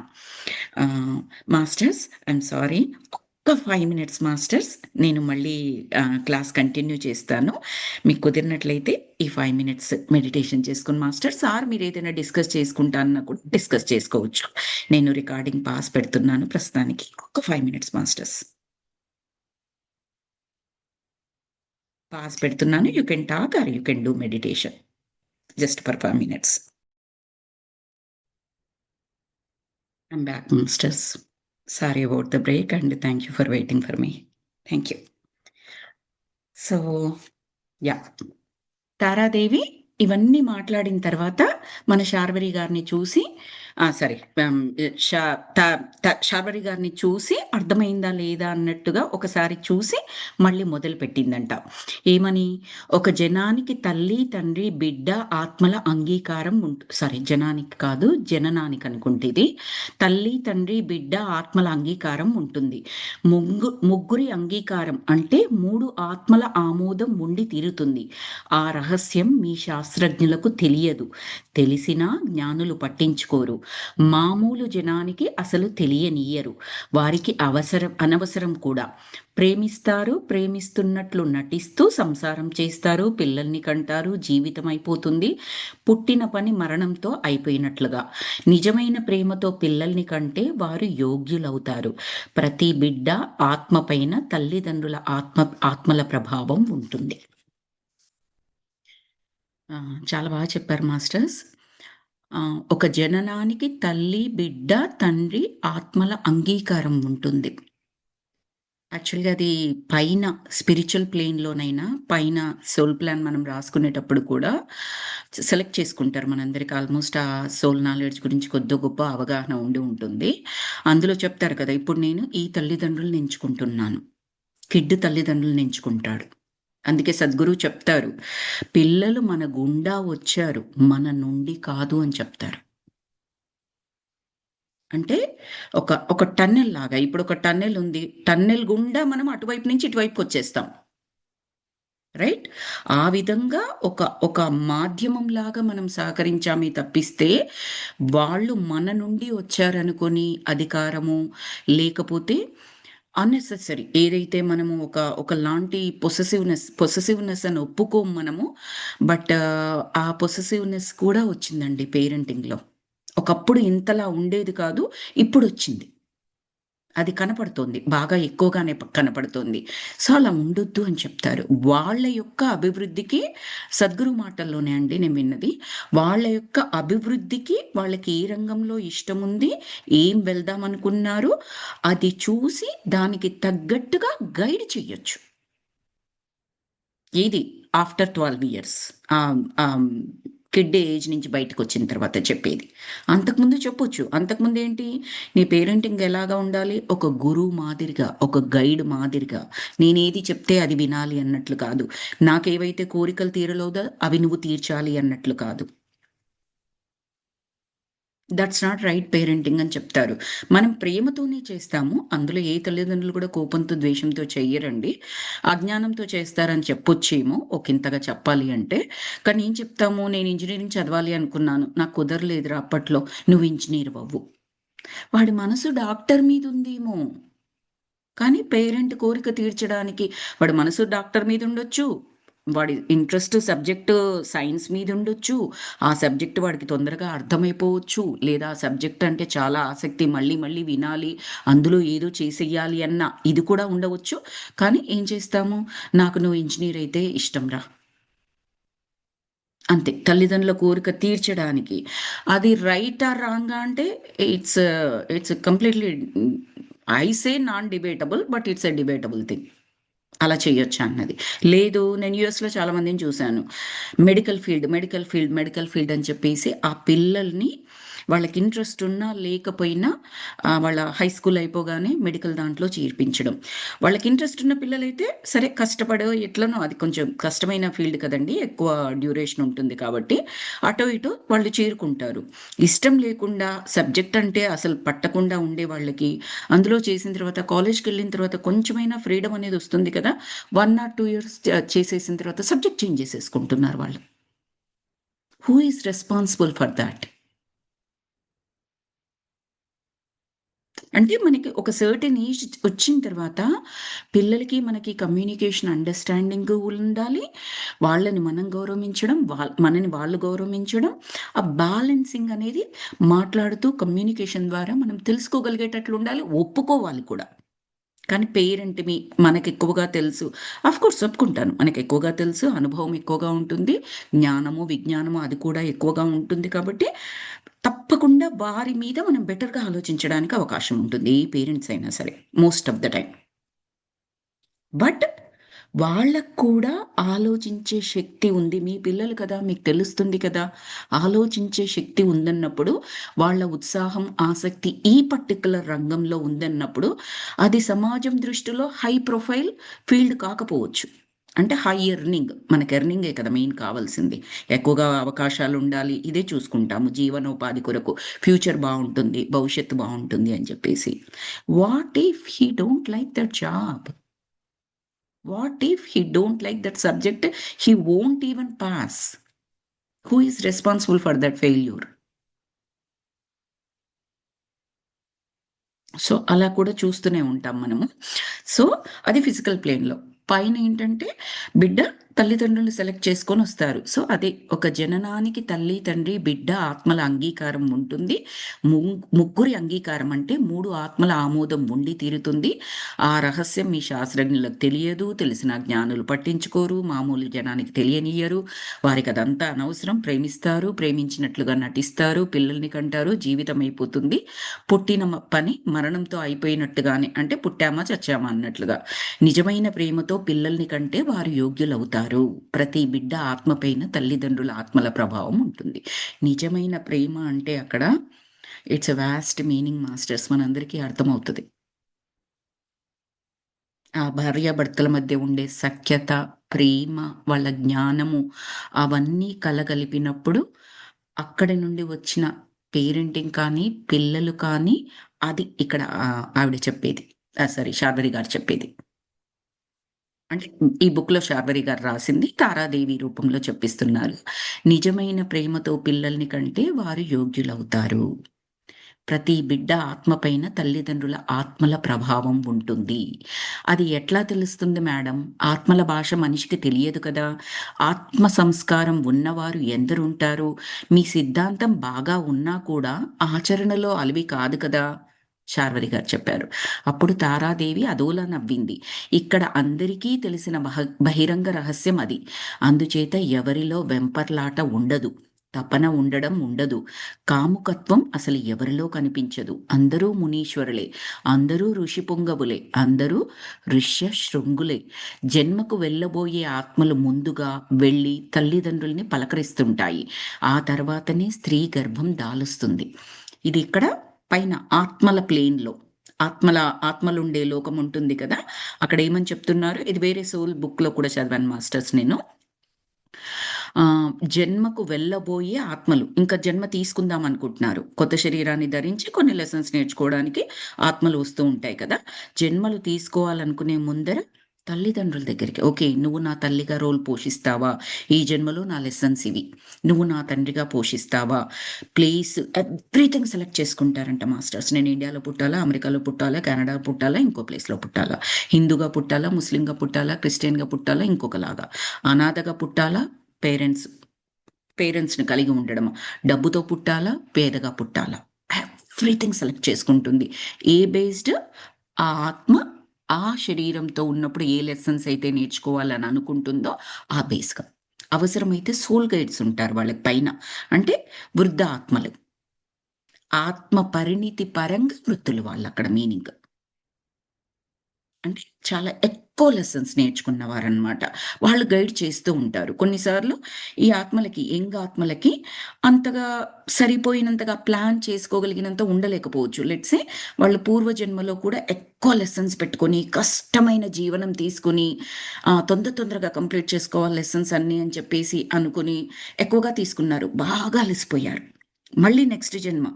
Masters, I'm sorry. ఒక్క 5 మినిట్స్ మాస్టర్స్. నేను మళ్ళీ క్లాస్ కంటిన్యూ చేస్తాను. మీకు కుదిరినట్లయితే ఈ 5 మినిట్స్ మెడిటేషన్ చేసుకొని మాస్టర్స్, మీరేదైనా డిస్కస్ చేసుకుంటా అన్నా కూడా డిస్కస్ చేసుకోవచ్చు. నేను రికార్డింగ్ పాస్ పెడుతున్నాను ప్రస్తుతానికి. ఒక్క 5 మినిట్స్ మాస్టర్స్. పాస్ పెడుతున్నాను. You can talk or you can do meditation. Just for 5 minutes. I'm back masters. Sorry about the break and thank you for waiting for me. Thank you. So, yeah! Tara Devi ఇవన్నీ మాట్లాడిన తర్వాత మన శార్వరి గారిని చూసి sorry, Shah త త శార్వరి గారిని చూసి అర్థమైందా లేదా అన్నట్టుగా ఒకసారి చూసి మళ్ళీ మొదలుపెట్టిందంట. ఏమని? ఒక జనానికి తల్లి, తండ్రి, బిడ్డ, ఆత్మల అంగీకారం సారీ, జనానికి కాదు, జననానికి అనుకుంటే ఇది. తల్లి, తండ్రి, బిడ్డ, ఆత్మల అంగీకారం ఉంటుంది. ముగ్గురి అంగీకారం అంటే 3 ఆత్మల ఆమోదం ఉండి తీరుతుంది. ఆ రహస్యం మీ శాస్త్రజ్ఞులకు తెలియదు. తెలిసినా జ్ఞానులు పట్టించుకోరు. మామూలు జనానికి అసలు తెలియనీయరు. వారికి అనవసరం కూడా. ప్రేమిస్తారు, ప్రేమిస్తున్నట్లు నటిస్తూ సంసారం చేస్తారు, పిల్లల్ని కంటారు, జీవితం అయిపోతుంది. పుట్టిన పని మరణంతో అయిపోయినట్లుగా. నిజమైన ప్రేమతో పిల్లల్ని కంటే వారు యోగ్యులవుతారు. ప్రతి బిడ్డ ఆత్మపైన తల్లిదండ్రుల ఆత్మల ప్రభావం ఉంటుంది. చాలా బాగా చెప్పారు మాస్టర్స్. ఒక జననానికి తల్లి, బిడ్డ, తండ్రి ఆత్మల అంగీకారం ఉంటుంది. యాక్చువల్‌గా అది పైన స్పిరిచ్యువల్ ప్లేన్‌లోనైనా, పైన సోల్ ప్లాన్ మనం రాసుకునేటప్పుడు కూడా సెలెక్ట్ చేసుకుంటారు. మనందరికి ఆల్మోస్ట్ ఆ సోల్ నాలెడ్జ్ గురించి కొద్దో గొప్ప అవగాహన ఉండి ఉంటుంది. అందులో చెప్తారు కదా! ఇప్పుడు నేను ఈ తల్లిదండ్రులని ఎంచుకుంటున్నాను. కిడ్ తల్లిదండ్రులని ఎంచుకుంటాడు. అందుకే సద్గురువు చెప్తారు, పిల్లలు మన గుండా వచ్చారు, మన నుండి కాదు అని చెప్తారు. అంటే ఒక టన్నెల్ లాగా. ఇప్పుడు ఒక టన్నెల్ ఉంది. టన్నెల్ గుండా మనం అటువైపు నుంచి ఇటువైపుకొచ్చేస్తాం. రైట్? ఆ విధంగా ఒక మాధ్యమంలాగా మనం సహకరించామే తప్పిస్తే, వాళ్ళు మన నుండి వచ్చారనుకోని అధికారము, లేకపోతే అన్నెసెసరీ ఏదైతే మనము ఒకలాంటి పొసెసివ్‌నెస్ అని ఒప్పుకోము మనము. బట్ ఆ పొసెసివ్‌నెస్ కూడా వచ్చిందండి పేరెంటింగ్‌లో. ఒకప్పుడు ఇంతలా ఉండేది కాదు. ఇప్పుడొచ్చింది. అది కనపడుతోంది. బాగా ఎక్కువగానే కనపడుతోంది. సో, అలా ఉండొద్దు అని చెప్తారు. వాళ్ళ యొక్క అభివృద్ధికి సద్గురు మాటల్లోనే అండి నేను విన్నది. వాళ్ళ యొక్క అభివృద్ధికి వాళ్ళకి ఏ రంగంలో ఇష్టముంది, ఏం వెళ్దామనుకున్నారు, అది చూసి దానికి తగ్గట్టుగా గైడ్ చెయ్యొచ్చు. ఏది ఆఫ్టర్ 12 ఇయర్స్. ఆహ్, ఆహ్, కిడ్ ఏజ్ నుంచి బయటకొచ్చిన తర్వాత చెప్పేది. అంతకుముందు చెప్పొచ్చు. అంతకుముందేంటి, నీ పేరెంటింగ్ ఎలాగా ఉండాలి? ఒక గురువు మాదిరిగా, ఒక గైడ్ మాదిరిగా. నేనేది చెప్తే అది వినాలి అన్నట్లు కాదు. నాకేవైతే కోరికలు తీరలేదో అవి నువ్వు తీర్చాలి అన్నట్లు కాదు. దట్స్ నాట్ రైట్ పేరెంటింగ్ అని చెప్తారు. మనం ప్రేమతోనే చేస్తాము. అందులో ఏ తల్లిదండ్రులు కూడా కోపంతో, ద్వేషంతో చెయ్యరండి. అజ్ఞానంతో చేస్తారని చెప్పొచ్చేమో ఒకింతగా చెప్పాలి అంటే. కానీ ఏం చెప్తాము, నేను ఇంజినీరింగ్ చదవాలి అనుకున్నాను. నాకు కుదరలేదురా అప్పట్లో. నువ్వు ఇంజినీర్‌వవ్వు. వాడి మనసు డాక్టర్ మీదుందేమో. కానీ పేరెంట్ కోరిక తీర్చడానికి వాడి మనసు డాక్టర్ మీదుండొచ్చు. వాడి ఇంట్రెస్ట్ సబ్జెక్ట్ సైన్స్ మీదుండొచ్చు. ఆ సబ్జెక్ట్ వాడికి తొందరగా అర్థమైపోవచ్చు. లేదా ఆ సబ్జెక్ట్ అంటే చాలా ఆసక్తి మళ్ళీ మళ్ళీ వినాలి. అందులో ఏదో చేసేయాలి అన్న ఇది కూడా ఉండవచ్చు. కానీ ఏం చేస్తాము, నాకు నువ్వు ఇంజినీర్ అయితే ఇష్టంరా. అంతే. తల్లిదండ్రుల కోరిక తీర్చడానికి. అది రైటా? రాంగా? అంటే it's it's completely I say non debatable. But it's a debatable thing. అలా చేయొచ్చా అన్నది. లేదు, నేను యూఎస్‌లో చాలా మందిని చూశాను. మెడికల్ ఫీల్డ్ అని చెప్పేసి ఆ పిల్లల్ని వాళ్ళకి ఇంట్రెస్ట్ ఉన్నా లేకపోయినా వాళ్ళ హై స్కూల్ అయిపోగానే మెడికల్ దాంట్లో చేర్పించడం. వాళ్ళకి ఇంట్రెస్ట్ ఉన్న పిల్లలైతే సరే కష్టపడో ఎట్లనో అది కొంచెం కష్టమైన ఫీల్డ్ కదండీ! ఎక్కువ డ్యూరేషన్ ఉంటుంది కాబట్టి అటో ఇటో వాళ్ళు చేరుకుంటారు. ఇష్టం లేకుండా సబ్జెక్ట్ అంటే అసలు పట్టకుండా ఉండే వాళ్ళకి అందులో చేసిన తర్వాత కాలేజ్‌కెళ్ళిన తర్వాత కొంచెమైనా ఫ్రీడమ్ అనేది వస్తుంది కదా! 1 ఆర్ 2 ఇయర్స్ చేసేసిన తర్వాత సబ్జెక్ట్ చేంజ్ చేసేసుకుంటున్నారు వాళ్ళు. Who is responsible for thought? అంటే మనకి ఒక సర్టెన్ ఏజ్ వచ్చిన తర్వాత పిల్లలకి, మనకి కమ్యూనికేషన్ అండర్‌స్టాండింగ్ ఉండాలి. వాళ్ళని మనం గౌరవించడం, మనని వాళ్ళు గౌరవించడం. ఆ బ్యాలెన్సింగ్ అనేది మాట్లాడుతూ కమ్యూనికేషన్ ద్వారా మనం తెలుసుకోగలిగేటట్లు ఉండాలి. ఒప్పుకోవాలి కూడా. కానీ మనకెక్కువగా తెలుసు. ఆఫ్‌కోర్స్ ఒప్పుకుంటాను. మనకెక్కువగా తెలుసు, అనుభవం ఎక్కువగా ఉంటుంది. జ్ఞానము, విజ్ఞానము అది కూడా ఎక్కువగా ఉంటుంది కాబట్టి, తప్పకుండా వారి మీద మనం బెటర్‌గా ఆలోచించడానికి అవకాశం ఉంటుంది. ఏ పేరెంట్స్ అయినా సరే. Most of the time. But వాళ్ళకి కూడా ఆలోచించే శక్తి ఉంది. మీ పిల్లలు కదా! మీకు తెలుస్తుంది కదా! ఆలోచించే శక్తి ఉందన్నప్పుడు, వాళ్ళ ఉత్సాహం, ఆసక్తి ఈ పర్టిక్యులర్ రంగంలో ఉందన్నప్పుడు, అది సమాజం దృష్టిలో హై ప్రొఫైల్ ఫీల్డ్ కాకపోవచ్చు. అంటే హై ఎర్నింగ్. మనకు ఎర్నింగే కదా మెయిన్ కావాల్సింది. ఎక్కువగా అవకాశాలుండాలి. ఇదే చూసుకుంటాము జీవనోపాధి కొరకు. ఫ్యూచర్ బావుంటుంది, భవిష్యత్తు బావుంటుంది అని చెప్పేసి. What if he don't like that job? What if he don't like that subject? He won't even pass. Who is responsible for that failure? So, అలా కూడా చూస్తూనే ఉంటాం మనము. సో, అది ఫిజికల్ ప్లేన్‌లో. పైనేంటంటే బిడ్డ తల్లిదండ్రులను సెలెక్ట్ చేసుకొనొస్తారు. సో, అదే ఒక జననానికి తల్లి, తండ్రి, బిడ్డ ఆత్మల అంగీకారం ఉంటుంది. ముగ్గురి అంగీకారం అంటే 3 ఆత్మల ఆమోదం ఉండి తీరుతుంది. ఆ రహస్యం మీ శాస్త్రజ్ఞులకు తెలియదు. తెలిసిన జ్ఞానులు పట్టించుకోరు. మామూలు జనానికి తెలియనియ్యరు. వారికదంతా అనవసరం. ప్రేమిస్తారు. ప్రేమించినట్లుగా నటిస్తారు. పిల్లల్ని కంటారు. జీవితం అయిపోతుంది. పుట్టిన పని మరణంతో అయిపోయినట్టుగానే. అంటే పుట్టామా, చచ్చామా అన్నట్లుగా. నిజమైన ప్రేమతో పిల్లల్ని కంటే వారు యోగ్యులవుతారు. ప్రతి బిడ్డ ఆత్మ పైన తల్లిదండ్రుల ఆత్మల ప్రభావం ఉంటుంది. నిజమైన ప్రేమ అంటే అక్కడ it's a vast meaning masters మనందరికీ అర్థమవుతది. ఆ భార్యాభర్తల మధ్య ఉండే సఖ్యత, ప్రేమ, వాళ్ళ జ్ఞానము అవన్నీ కలగలిపినప్పుడు అక్కడి నుండి వచ్చిన పేరెంటింగ్ కానీ, పిల్లలు కానీ అది ఇక్కడ ఆవిడ చెప్పేది. సారీ, శార్వరి గారు చెప్పేది. అంటే ఈ బుక్‌లో శార్వరి గారు రాసింది తారాదేవి రూపంలో చెప్పిస్తున్నారు. నిజమైన ప్రేమతో పిల్లల్ని కంటే వారు యోగ్యులవుతారు. ప్రతి బిడ్డ ఆత్మ పైన తల్లిదండ్రుల ఆత్మల ప్రభావం ఉంటుంది. అది ఎట్లా తెలుస్తుంది మేడం? ఆత్మల భాష మనిషికి తెలియదు కదా! ఆత్మ సంస్కారం ఉన్నవారు ఎందరుంటారు? మీ సిద్ధాంతం బాగా ఉన్నా కూడా ఆచరణలో అలవి కాదు కదా! శార్వరి గారు చెప్పారు. అప్పుడు తారాదేవి అదోలా నవ్వింది. ఇక్కడ అందరికీ తెలిసిన బహిరంగ రహస్యం అది. అందుచేత ఎవరిలో వెంపర్లాట ఉండదు. తపన ఉండడం ఉండదు. కాముకత్వం అసలు ఎవరిలో కనిపించదు. అందరూ మునీశ్వరులే. అందరూ ఋషి పుంగవులే. అందరూ ఋష్య శృంగులే. జన్మకు వెళ్ళబోయే ఆత్మలు ముందుగా వెళ్ళి తల్లిదండ్రుల్ని పలకరిస్తుంటాయి. ఆ తర్వాతనే స్త్రీ గర్భం దాలుస్తుంది. ఇది ఇక్కడ పైన ఆత్మల ప్లేన్‌లో. ఆత్మల ఆత్మలుండే లోకం ఉంటుంది కదా! అక్కడ ఏమని చెప్తున్నారు, ఇది వేరే సోల్ బుక్‌లో కూడా చదివాను మాస్టర్స్ నేను. జన్మకు వెళ్ళబోయే ఆత్మలు ఇంకా జన్మ తీసుకుందాం అనుకుంటున్నారు. కొత్త శరీరాన్ని ధరించి కొన్ని లెసన్స్ నేర్చుకోవడానికి ఆత్మలు వస్తూ ఉంటాయి కదా! జన్మలు తీసుకోవాలనుకునే ముందర తల్లిదండ్రుల దగ్గరికి, ఓకే, నువ్వు నా తల్లిగా రోల్ పోషిస్తావా? ఈ జన్మలో నా లెసన్స్ ఇవి. నువ్వు నా తండ్రిగా పోషిస్తావా? ప్లేస్ ఎవ్రీథింగ్ సెలెక్ట్ చేసుకుంటారంట మాస్టర్స్. నేను ఇండియాలో పుట్టాలా, అమెరికాలో పుట్టాలా, కెనడా పుట్టాలా, ఇంకో ప్లేస్‌లో పుట్టాలా, హిందూగా పుట్టాలా, ముస్లింగా పుట్టాలా, క్రిస్టియన్‌గా పుట్టాలా, ఇంకొకలాగా, అనాథగా పుట్టాలా, పేరెంట్స్‌ని కలిగి ఉండడమా, డబ్బుతో పుట్టాలా, పేదగా పుట్టాలా, ఎవ్రీథింగ్ సెలెక్ట్ చేసుకుంటుంది. ఏ బేస్డ్ ఆ ఆత్మ ఆ శరీరంతో ఉన్నప్పుడు ఏ లెసన్స్ అయితే నేర్చుకోవాలని అనుకుంటుందో ఆ బేస్‌గా. అవసరమైతే సోల్ గైడ్స్ ఉంటారు వాళ్ళకి పైన. అంటే వృద్ధ ఆత్మలు. ఆత్మ పరిణితి పరంగా వృద్ధులు వాళ్ళక్కడ మీనింగ్. అంటే చాలా ఎక్కువ లెసన్స్ నేర్చుకున్నవారనమాట. వాళ్ళు గైడ్ చేస్తూ ఉంటారు. కొన్నిసార్లు ఈ ఆత్మలకి, యంగ్ ఆత్మలకి అంతగా సరిపోయినంతగా ప్లాన్ చేసుకోగలిగినంత ఉండలేకపోవచ్చు. లెట్స్ సే వాళ్ళు పూర్వజన్మలో కూడా ఎక్కువ లెసన్స్ పెట్టుకొని, కష్టమైన జీవనం తీసుకొని, తొందరగా కంప్లీట్ చేసుకోవాలి లెసన్స్ అన్నీ అని చెప్పేసి అనుకుని ఎక్కువగా తీసుకున్నారు. బాగా అలసిపోయారు. మళ్ళీ నెక్స్ట్ జన్మ.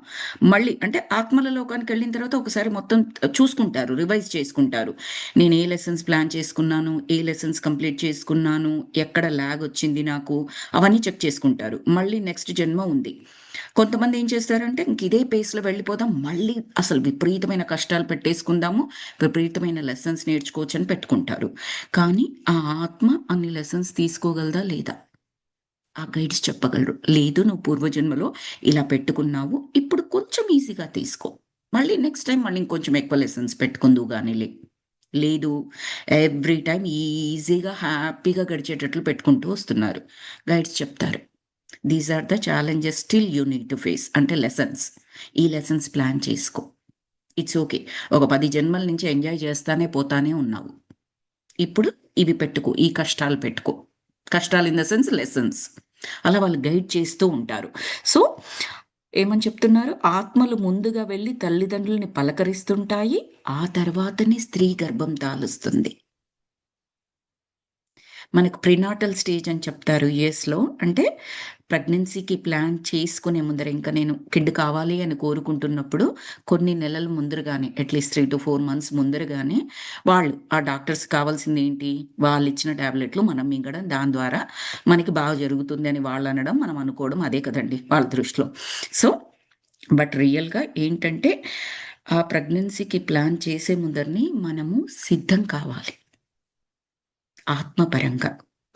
మళ్ళీ అంటే ఆత్మల లోకానికెళ్ళిన తర్వాత ఒకసారి మొత్తం చూసుకుంటారు. రివైజ్ చేసుకుంటారు. నేను ఏ లెసన్స్ ప్లాన్ చేసుకున్నాను, ఏ లెసన్స్ కంప్లీట్ చేసుకున్నాను, ఎక్కడ ల్యాగ్ వచ్చింది నాకు, అవన్నీ చెక్ చేసుకుంటారు. మళ్ళీ నెక్స్ట్ జన్మ ఉంది. కొంతమంది ఏం చేస్తారంటే ఇంక ఇదే పేస్‌లో వెళ్ళిపోదాం. మళ్ళీ అసలు విపరీతమైన కష్టాలు పెట్టేసుకుందాము. విపరీతమైన లెసన్స్ నేర్చుకోవచ్చని పెట్టుకుంటారు. కానీ ఆ ఆత్మ అన్ని లెసన్స్ తీసుకోగలదా? లేదా? ఆ గైడ్స్ చెప్పగలరు. లేదు, నువ్వు పూర్వజన్మలో ఇలా పెట్టుకున్నావు. ఇప్పుడు కొంచెం ఈజీగా తీసుకో. మళ్ళీ నెక్స్ట్ టైమ్ మళ్ళీ ఇంకొంచెం ఎక్కువ లెసన్స్ పెట్టుకుందువు గానిలే. లేదు, ఎవ్రీ టైమ్ ఈజీగా, హ్యాపీగా గడిచేటట్లు పెట్టుకుంటూ వస్తున్నారు. గైడ్స్ చెప్తారు. These are the challenges still you need to face. అంటే లెసన్స్. ఈ లెసన్స్ ప్లాన్ చేసుకో. It's okay. ఒక 10 జన్మల నుంచి ఎంజాయ్ చేస్తానే పోతానే ఉన్నావు. ఇప్పుడు ఇవి పెట్టుకో. ఈ కష్టాలు పెట్టుకో. కష్టాలు ఇన్ ద సెన్స్ లెసన్స్. అలా వాళ్ళు గైడ్ చేస్తూ ఉంటారు. సో, ఏమని చెప్తున్నారు? ఆత్మలు ముందుగా వెళ్లి తల్లిదండ్రులని పలకరిస్తుంటాయి. ఆ తర్వాతనే స్త్రీ గర్భం దాలుస్తుంది. మనకు ప్రినాటల్ స్టేజ్ అని చెప్తారు యూఎస్‌లో. అంటే ప్రెగ్నెన్సీకి ప్లాన్ చేసుకునే ముందర ఇంకా నేను కిడ్ కావాలి అని కోరుకుంటున్నప్పుడు కొన్ని నెలల ముందరగానే అట్‌లీస్ట్ 3-4 మంత్స్ ముందరగానే వాళ్ళు ఆ డాక్టర్స్ కావాల్సిందేంటి? వాళ్ళిచ్చిన టాబ్లెట్లు మనం మింగడం. దాని ద్వారా మనకి బాగా జరుగుతుంది అని వాళ్ళనడం, మనం అనుకోవడం అదే కదండీ వాళ్ళ దృష్టిలో. సో, బట్ రియల్‌గా ఏంటంటే ఆ ప్రెగ్నెన్సీకి ప్లాన్ చేసే ముందరనే మనము సిద్ధం కావాలి. ఆత్మపరంగా.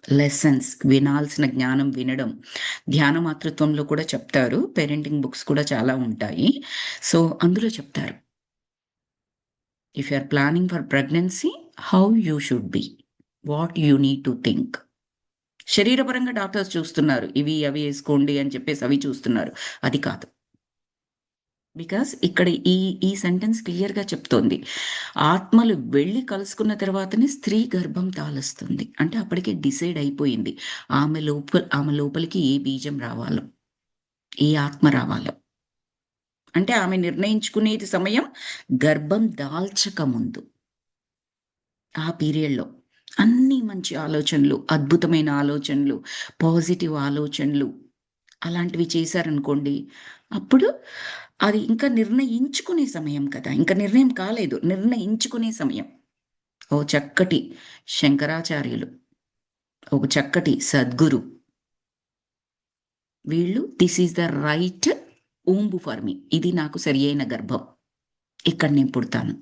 లెసన్స్ వినాల్సిన జ్ఞానం వినడం. ధ్యాన మాతృత్వంలో కూడా చెప్తారు. పేరెంటింగ్ బుక్స్ కూడా చాలా ఉంటాయి. సో, అందులో చెప్తారు. If you are planning for pregnancy, how you should be. What you need to think. శరీరపరంగా డాక్టర్స్ చూస్తున్నారు. ఇవి, అవి ఏసుకోండి అని చెప్పేసి అవి చూస్తున్నారు. అది కాదు. బికాస్ ఇక్కడ ఈ సెంటెన్స్ క్లియర్‌గా చెప్తోంది. ఆత్మలు వెళ్లి కలుసుకున్న తర్వాతనే స్త్రీ గర్భం తాలుస్తుంది. అంటే అప్పటికే డిసైడ్ అయిపోయింది. ఆమె లోపలికి ఏ బీజం రావాలో, ఏ ఆత్మ రావాలో. అంటే ఆమె నిర్ణయించుకునేది సమయం గర్భం దాల్చక ముందు. ఆ పీరియడ్‌లో. అన్నీ మంచి ఆలోచనలు, అద్భుతమైన ఆలోచనలు, పాజిటివ్ ఆలోచనలు అలాంటివి చేశారనుకోండి, అప్పుడు అది ఇంకా నిర్ణయించుకునే సమయం కదా! ఇంక నిర్ణయం కాలేదు. నిర్ణయించుకునే సమయం. ఓ చక్కటి శంకరాచార్యులు, ఒక చక్కటి సద్గురు, వీళ్ళు this is the right womb for me. ఇది నాకు సరియైన గర్భం. ఇక్కడ నేను పుడతాను.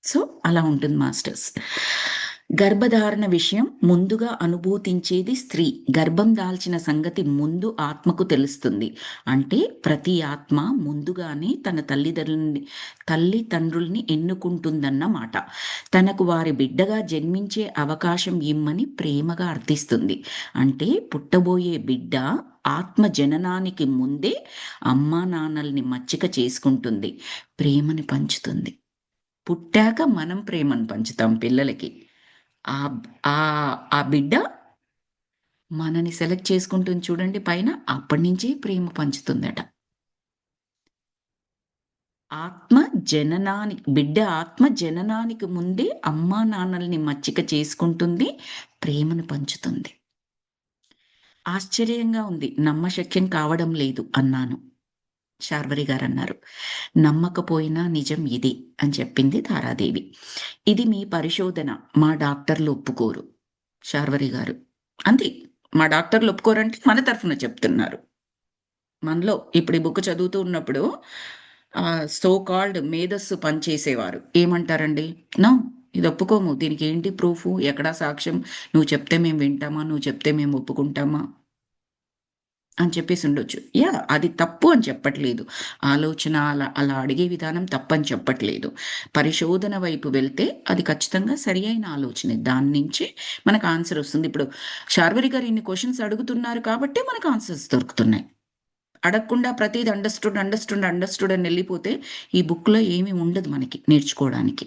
సో, అలా ఉంటుంది మాస్టర్స్. గర్భధారణ విషయం ముందుగా అనుభూతించేది స్త్రీ. గర్భం దాల్చిన సంగతి ముందు ఆత్మకు తెలుస్తుంది. అంటే ప్రతి ఆత్మ ముందుగానే తన తల్లిదండ్రుల్ని ఎన్నుకుంటుందన్నమాట. తనకు వారి బిడ్డగా జన్మించే అవకాశం ఇమ్మని ప్రేమగా అర్థిస్తుంది. అంటే పుట్టబోయే బిడ్డ ఆత్మ జననానికి ముందే అమ్మా నాన్నల్ని మచ్చిక చేసుకుంటుంది. ప్రేమని పంచుతుంది. పుట్టాక మనం ప్రేమను పంచుతాం పిల్లలకి. ఆహ్, ఆ బిడ్డ మనని సెలెక్ట్ చేసుకుంటుంది చూడండి పైన, అప్పటినుంచే ప్రేమ పంచుతుందట. ఆత్మ బిడ్డ ఆత్మ జననానికి ముందే అమ్మా నాన్నల్ని మచ్చిక చేసుకుంటుంది, ప్రేమను పంచుతుంది. ఆశ్చర్యంగా ఉంది. నమ్మశక్యం కావడం లేదు అన్నాను. శార్వరి గారన్నారు. నమ్మకపోయినా నిజం ఇదే అని చెప్పింది తారాదేవి. ఇది మీ పరిశోధన, మా డాక్టర్లు ఒప్పుకోరు. శార్వరి గారు. అంతే. మా డాక్టర్లు ఒప్పుకోరంటే మన తరఫున చెప్తున్నారు. మనలో ఇప్పుడు ఈ బుక్ చదువుతూ ఉన్నప్పుడు సో కాల్డ్ మేధస్సు పనిచేసేవారు ఏమంటారండి, నో ఇది ఒప్పుకోము, దీనికి ఏంటి ప్రూఫ్, ఎక్కడా సాక్ష్యం, నువ్వు చెప్తే మేము వింటామా, నువ్వు చెప్తే మేము ఒప్పుకుంటామా అని చెప్పేసి ఉండొచ్చు. అది తప్పు అని చెప్పట్లేదు. ఆలోచన అలా అలా అడిగే విధానం తప్పని చెప్పట్లేదు. పరిశోధన వైపు వెళ్తే అది ఖచ్చితంగా సరి అయిన ఆలోచనే. దాని నుంచి మనకు ఆన్సర్ వస్తుంది. ఇప్పుడు శార్వరి గారు ఇన్ని క్వశ్చన్స్ అడుగుతున్నారు కాబట్టి మనకు ఆన్సర్స్ దొరుకుతున్నాయి. అడగకుండా ప్రతిది అండర్‌స్టూడ్, అండర్‌స్టూడ్, అండర్‌స్టూడ్ అని వెళ్ళిపోతే ఈ బుక్‌లో ఏమీ ఉండదు మనకి నేర్చుకోవడానికి.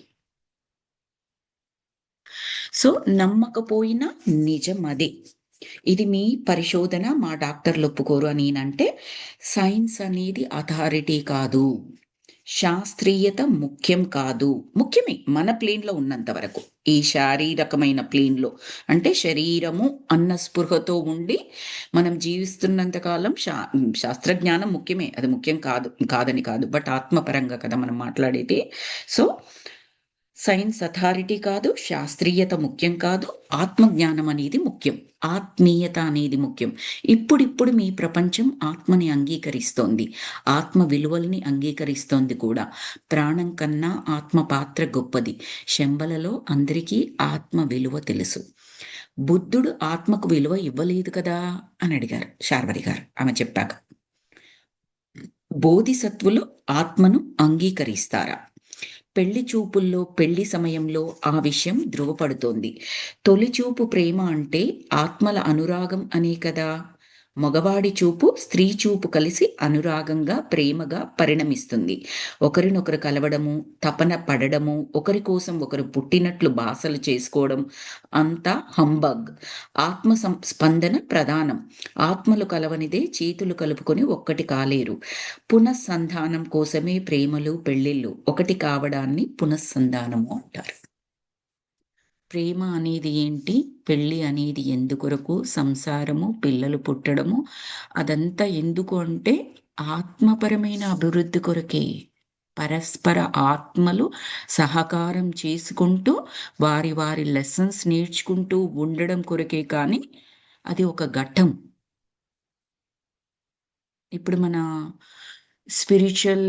సో, నమ్మకపోయినా నిజం అదే. ఇది మీ పరిశోధన, మా డాక్టర్లు ఒప్పుకోరు అని నేనంటే, సైన్స్ అనేది అథారిటీ కాదు. శాస్త్రీయత ముఖ్యం కాదు. ముఖ్యమే మన ప్లేన్‌లో ఉన్నంత వరకు. ఈ శారీరకమైన ప్లేన్‌లో. అంటే శరీరము అన్న స్పృహతో ఉండి మనం జీవిస్తున్నంత కాలం శాస్త్రజ్ఞానం ముఖ్యమే. అది ముఖ్యం కాదని కాదు. బట్ ఆత్మపరంగా కదా మనం మాట్లాడేది. సో సైన్స్ అథారిటీ కాదు, శాస్త్రీయత ముఖ్యం కాదు, ఆత్మజ్ఞానం అనేది ముఖ్యం. ఆత్మీయత అనేది ముఖ్యం. ఇప్పుడిప్పుడు మీ ప్రపంచం ఆత్మని అంగీకరిస్తోంది. ఆత్మ విలువల్ని అంగీకరిస్తోంది కూడా. ప్రాణం కన్నా ఆత్మ పాత్ర గొప్పది. శంబలలో అందరికీ ఆత్మ విలువ తెలుసు. బుద్ధుడు ఆత్మకు విలువ ఇవ్వలేదు కదా అని అడిగారు శార్వరి గారు ఆమె చెప్పాక. బోధిసత్వులు ఆత్మను అంగీకరిస్తారా? పెళ్లి చూపుల్లో, పెళ్లి సమయంలో ఆ విషయం ధృవపడుతోంది. తొలిచూపు ప్రేమ అంటే ఆత్మల అనురాగం అనే కదా! మగవాడి చూపు, స్త్రీ చూపు కలిసి అనురాగంగా, ప్రేమగా పరిణమిస్తుంది. ఒకరినొకరు కలవడము, తపన పడడము, ఒకరి కోసం ఒకరు పుట్టినట్లు భాసలు చేసుకోవడం అంతా హంబగ్. ఆత్మ స్పందన ప్రధానం. ఆత్మలు కలవనిదే చేతులు కలుపుకొని ఒక్కటి కాలేరు. పునఃసంధానం కోసమే ప్రేమలు, పెళ్ళిళ్ళు. ఒకటి కావడాన్ని పునఃసంధానము అంటారు. ప్రేమ అనేది ఏంటి? పెళ్లి అనేది ఎందుకొరకు? సంసారము, పిల్లలు పుట్టడము అదంతా ఎందుకు అంటే ఆత్మపరమైన అభివృద్ధి కొరకే. పరస్పర ఆత్మలు సహకారం చేసుకుంటూ వారి వారి లెసన్స్ నేర్చుకుంటూ ఉండడం కొరకే కానీ అది ఒక ఘట్టం. ఇప్పుడు మన స్పిరిచువల్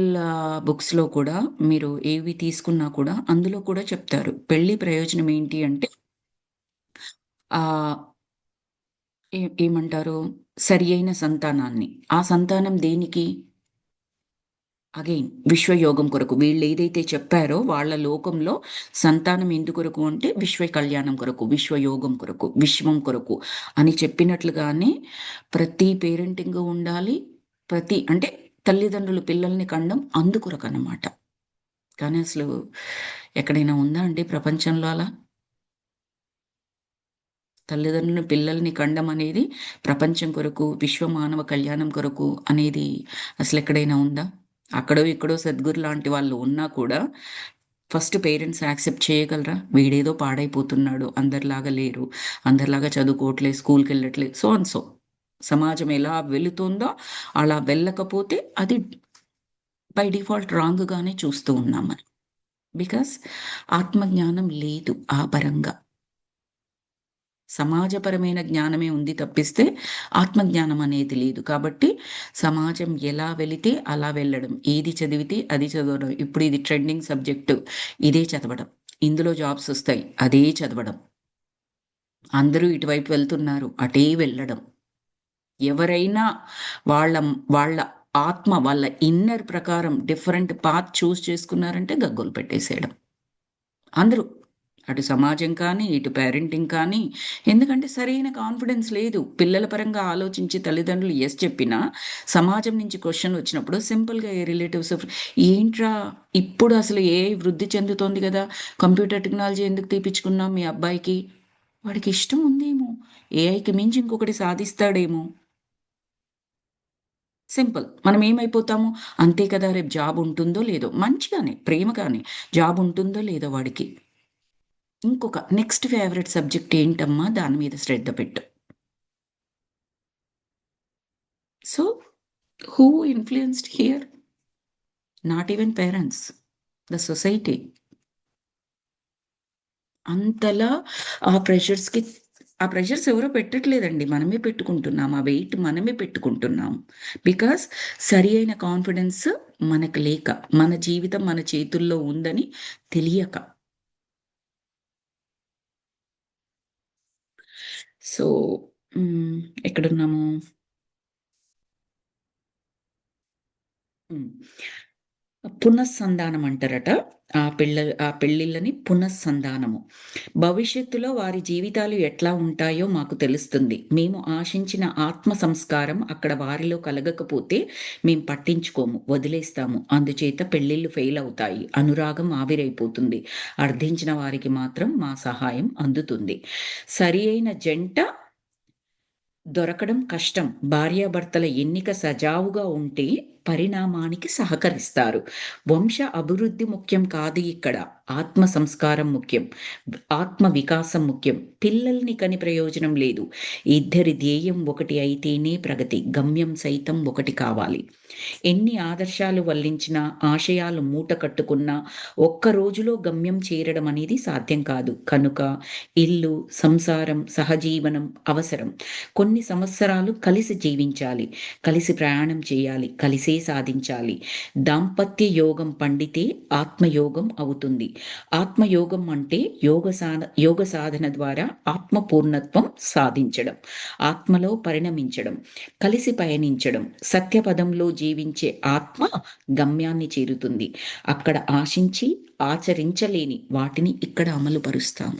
బుక్స్‌లో కూడా మీరు ఏవి తీసుకున్నా కూడా అందులో కూడా చెప్తారు. పెళ్లి ప్రయోజనం ఏంటి అంటే ఆహ్, ఏమంటారు? సరియైన సంతానాన్ని. ఆ సంతానం దేనికి? అగైన్ విశ్వయోగం కొరకు. వీళ్ళేదైతే చెప్పారో వాళ్ళ లోకంలో సంతానం ఎందుకొరకు అంటే విశ్వ కళ్యాణం కొరకు, విశ్వయోగం కొరకు, విశ్వం కొరకు అని చెప్పినట్లుగానే ప్రతి పేరెంటింగు ఉండాలి. అంటే తల్లిదండ్రులు పిల్లల్ని కనడం అందుకొరకనమాట. కానీ అసలు ఎక్కడైనా ఉందా అండి ప్రపంచంలో అలా? తల్లిదండ్రులు పిల్లల్ని కండం అనేది ప్రపంచం కొరకు, విశ్వ మానవ కళ్యాణం కొరకు అనేది అసలెక్కడైనా ఉందా? అక్కడో ఇక్కడో సద్గురు లాంటి వాళ్ళు ఉన్నా కూడా ఫస్ట్ పేరెంట్స్ యాక్సెప్ట్ చేయగలరా? వీడేదో పాడైపోతున్నాడు, అందరిలాగా లేరు, అందరిలాగా చదువుకోవట్లేదు, స్కూల్‌కెళ్ళట్లేదు సో అండ్ సో. సమాజం ఎలా వెళుతుందో అలా వెళ్ళకపోతే అది బై డిఫాల్ట్ రాంగ్‌గానే చూస్తూ ఉన్నాం మనం. బికాజ్ ఆత్మజ్ఞానం లేదు ఆ పరంగా. సమాజపరమైన జ్ఞానమే ఉంది తప్పిస్తే ఆత్మజ్ఞానం అనేది లేదు. కాబట్టి సమాజం ఎలా వెళితే అలా వెళ్ళడం. ఏది చదివితే అది చదవడం. ఇప్పుడు ఇది ట్రెండింగ్ సబ్జెక్టు ఇదే చదవడం. ఇందులో జాబ్స్ ఒస్తాయి. అదే చదవడం. అందరూ ఇటువైపు వెళ్తున్నారు. అటే వెళ్ళడం. ఎవరైనా వాళ్ళ వాళ్ళ ఆత్మ వాళ్ళ ఇన్నర్ ప్రకారం డిఫరెంట్ పాత్ చూజ్ చేసుకున్నారంటే గగ్గోలు పెట్టేసేయడం. అందరూ. అటు సమాజం కానీ, ఇటు పేరెంటింగ్ కానీ, ఎందుకంటే సరైన కాన్ఫిడెన్స్ లేదు. పిల్లల పరంగా ఆలోచించి తల్లిదండ్రులు యెస్ చెప్పినా, సమాజం నుంచి క్వెషన్ వచ్చినప్పుడు సింపుల్‌గా ఏ రిలేటివ్స్ ఏంట్రా ఇప్పుడు అసలు ఏఐ వృద్ధి చెందుతోంది గదా! కంప్యూటర్ టెక్నాలజీ ఎందుకు తీపిచ్చుకున్నాం మీ అబ్బాయికి? వాడికి ఇష్టం ఉందేమో. ఏఐకి మించి ఇంకొకటి సాధిస్తాడేమో. సింపుల్. మనం ఏమైపోతాము, అంతే కదా రేపు జాబ్ ఉంటుందో లేదో, మంచిగానే ప్రేమగానే జాబ్ ఉంటుందో లేదో వాడికి. ఇంకొక నెక్స్ట్ ఫేవరెట్ సబ్జెక్ట్ ఏంటమ్మా? దాని మీద శ్రద్ధ పెట్టు. So, who influenced here? Not even parents. The society. అంతలా ఆ ప్రెషర్స్‌కి ఆ ప్రెషర్స్ ఎవరో పెట్టట్లేదండి. మనమే పెట్టుకుంటున్నాం. ఆ వెయిట్ మనమే పెట్టుకుంటున్నాం. బికాజ్ సరి అయిన కాన్ఫిడెన్స్ మనకు లేక, మన జీవితం మన చేతుల్లో ఉందని తెలియక. సో, హ్మ్. ఎక్కడున్నాము? హ్మ్. పునఃసంధానం అంటారట. ఆ పెళ్ళిళ్ళని పునఃసంధానము. భవిష్యత్తులో వారి జీవితాలు ఎట్లా ఉంటాయో మాకు తెలుస్తుంది. మేము ఆశించిన ఆత్మ సంస్కారం అక్కడ వారిలో కలగకపోతే మేం పట్టించుకోము, వదిలేస్తాము. అందుచేత పెళ్ళిళ్ళు ఫెయిల్ అవుతాయి. అనురాగం ఆవిరైపోతుంది. అర్థించిన వారికి మాత్రం మా సహాయం అందుతుంది. సరి అయిన జంట దొరకడం కష్టం. భార్యాభర్తల ఎన్నిక సజావుగా ఉంటే పరిణామానికి సహకరిస్తారు. వంశ అభివృద్ధి ముఖ్యం కాదు ఇక్కడ. ఆత్మ సంస్కారం ముఖ్యం. ఆత్మ వికాసం ముఖ్యం. పిల్లల్ని కని ప్రయోజనం లేదు. ఇద్దరి ధ్యేయం ఒకటి అయితేనే ప్రగతి. గమ్యం సైతం ఒకటి కావాలి. ఎన్ని ఆదర్శాలు వల్లించినా, ఆశయాలు మూట కట్టుకున్నా, ఒక్క రోజులో గమ్యం చేరడం అనేది సాధ్యం కాదు. కనుక ఇల్లు, సంసారం, సహజీవనం అవసరం. కొన్ని సంవత్సరాలు కలిసి జీవించాలి. కలిసి ప్రయాణం చేయాలి. కలిసే సాధించాలి. దాంపత్య యోగం పండితే ఆత్మయోగం అవుతుంది. ఆత్మయోగం అంటే యోగ సాధన ద్వారా ఆత్మ పూర్ణత్వం సాధించడం. ఆత్మలో పరిణమించడం. కలిసి పయనించడం. సత్యపదంలో జీవించే ఆత్మ గమ్యాన్ని చేరుతుంది. అక్కడ ఆశించి ఆచరించలేని వాటిని ఇక్కడ అమలు పరుస్తాము.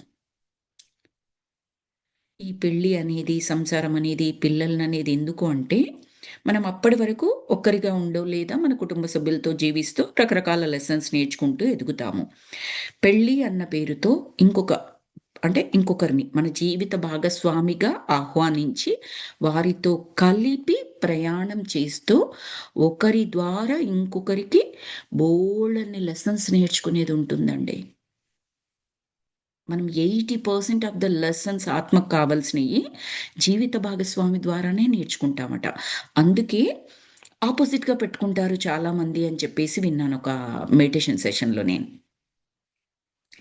ఈ పెళ్లి అనేది, సంసారం అనేది, పిల్లలననేది ఎందుకు అంటే, మనం అప్పటి వరకు ఒక్కరిగా ఉండో లేదా మన కుటుంబ సభ్యులతో జీవిస్తూ రకరకాల లెసన్స్ నేర్చుకుంటూ ఎదుగుతాము. పెళ్లి అన్న పేరుతో ఇంకొకరిని మన జీవిత భాగస్వామిగా ఆహ్వానించి, వారితో కలిపి ప్రయాణం చేస్తూ, ఒకరి ద్వారా ఇంకొకరికి బోలెడన్ని లెసన్స్ నేర్చుకునేది ఉంటుందండి. మనం 80% ఆఫ్ ద లెసన్స్ ఆత్మకు కావాల్సినయి జీవిత భాగస్వామి ద్వారానే నేర్చుకుంటామట. అందుకే ఆపోజిట్‌గా పెట్టుకుంటారు చాలామంది అని చెప్పేసి విన్నాను ఒక మెడిటేషన్ సెషన్‌లో నేను.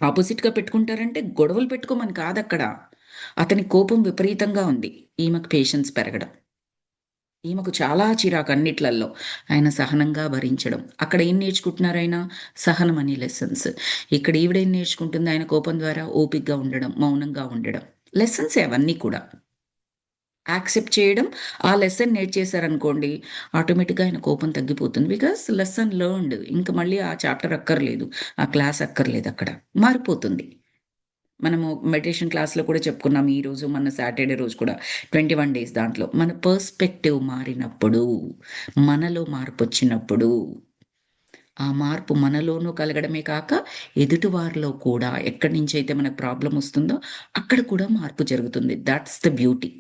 ఆపోజిట్‌గా పెట్టుకుంటారంటే గొడవలు పెట్టుకోమని కాదక్కడ. అతని కోపం విపరీతంగా ఉంది. ఈమెకు పేషెన్స్ పెరగడం. ఈమెకు చాలా చిరాకు అన్నిట్లల్లో. ఆయన సహనంగా భరించడం. అక్కడ ఏం నేర్చుకుంటున్నారాయన? సహనం అనే లెసన్స్. ఇక్కడ ఈవిడేం నేర్చుకుంటుంది? ఆయన కోపం ద్వారా ఓపికగా ఉండడం, మౌనంగా ఉండడం. లెసన్సే అవన్నీ కూడా. యాక్సెప్ట్ చేయడం, ఆ లెసన్ నేర్చేశారనుకోండి, ఆటోమేటిక్‌గా ఆయన కోపం తగ్గిపోతుంది. Because lesson learned. ఇంక మళ్ళీ ఆ చాప్టర్ అక్కర్లేదు. ఆ క్లాస్ అక్కర్లేదక్కడ. మారిపోతుంది. మనము మెడిటేషన్ క్లాస్‌లో కూడా చెప్పుకున్నాం. ఈరోజు మన సాటర్‌డే రోజు కూడా 21 డేస్ దాంట్లో. మన పర్స్‌పెక్టివ్ మారినప్పుడు, మనలో మార్పొచ్చినప్పుడు, ఆ మార్పు మనలోనూ కలగడమే కాక, ఎదుటివారిలో కూడా ఎక్కడి నుంచైతే మనకు ప్రాబ్లమ్ వస్తుందో, అక్కడ కూడా మార్పు జరుగుతుంది. Thoughts the beauty.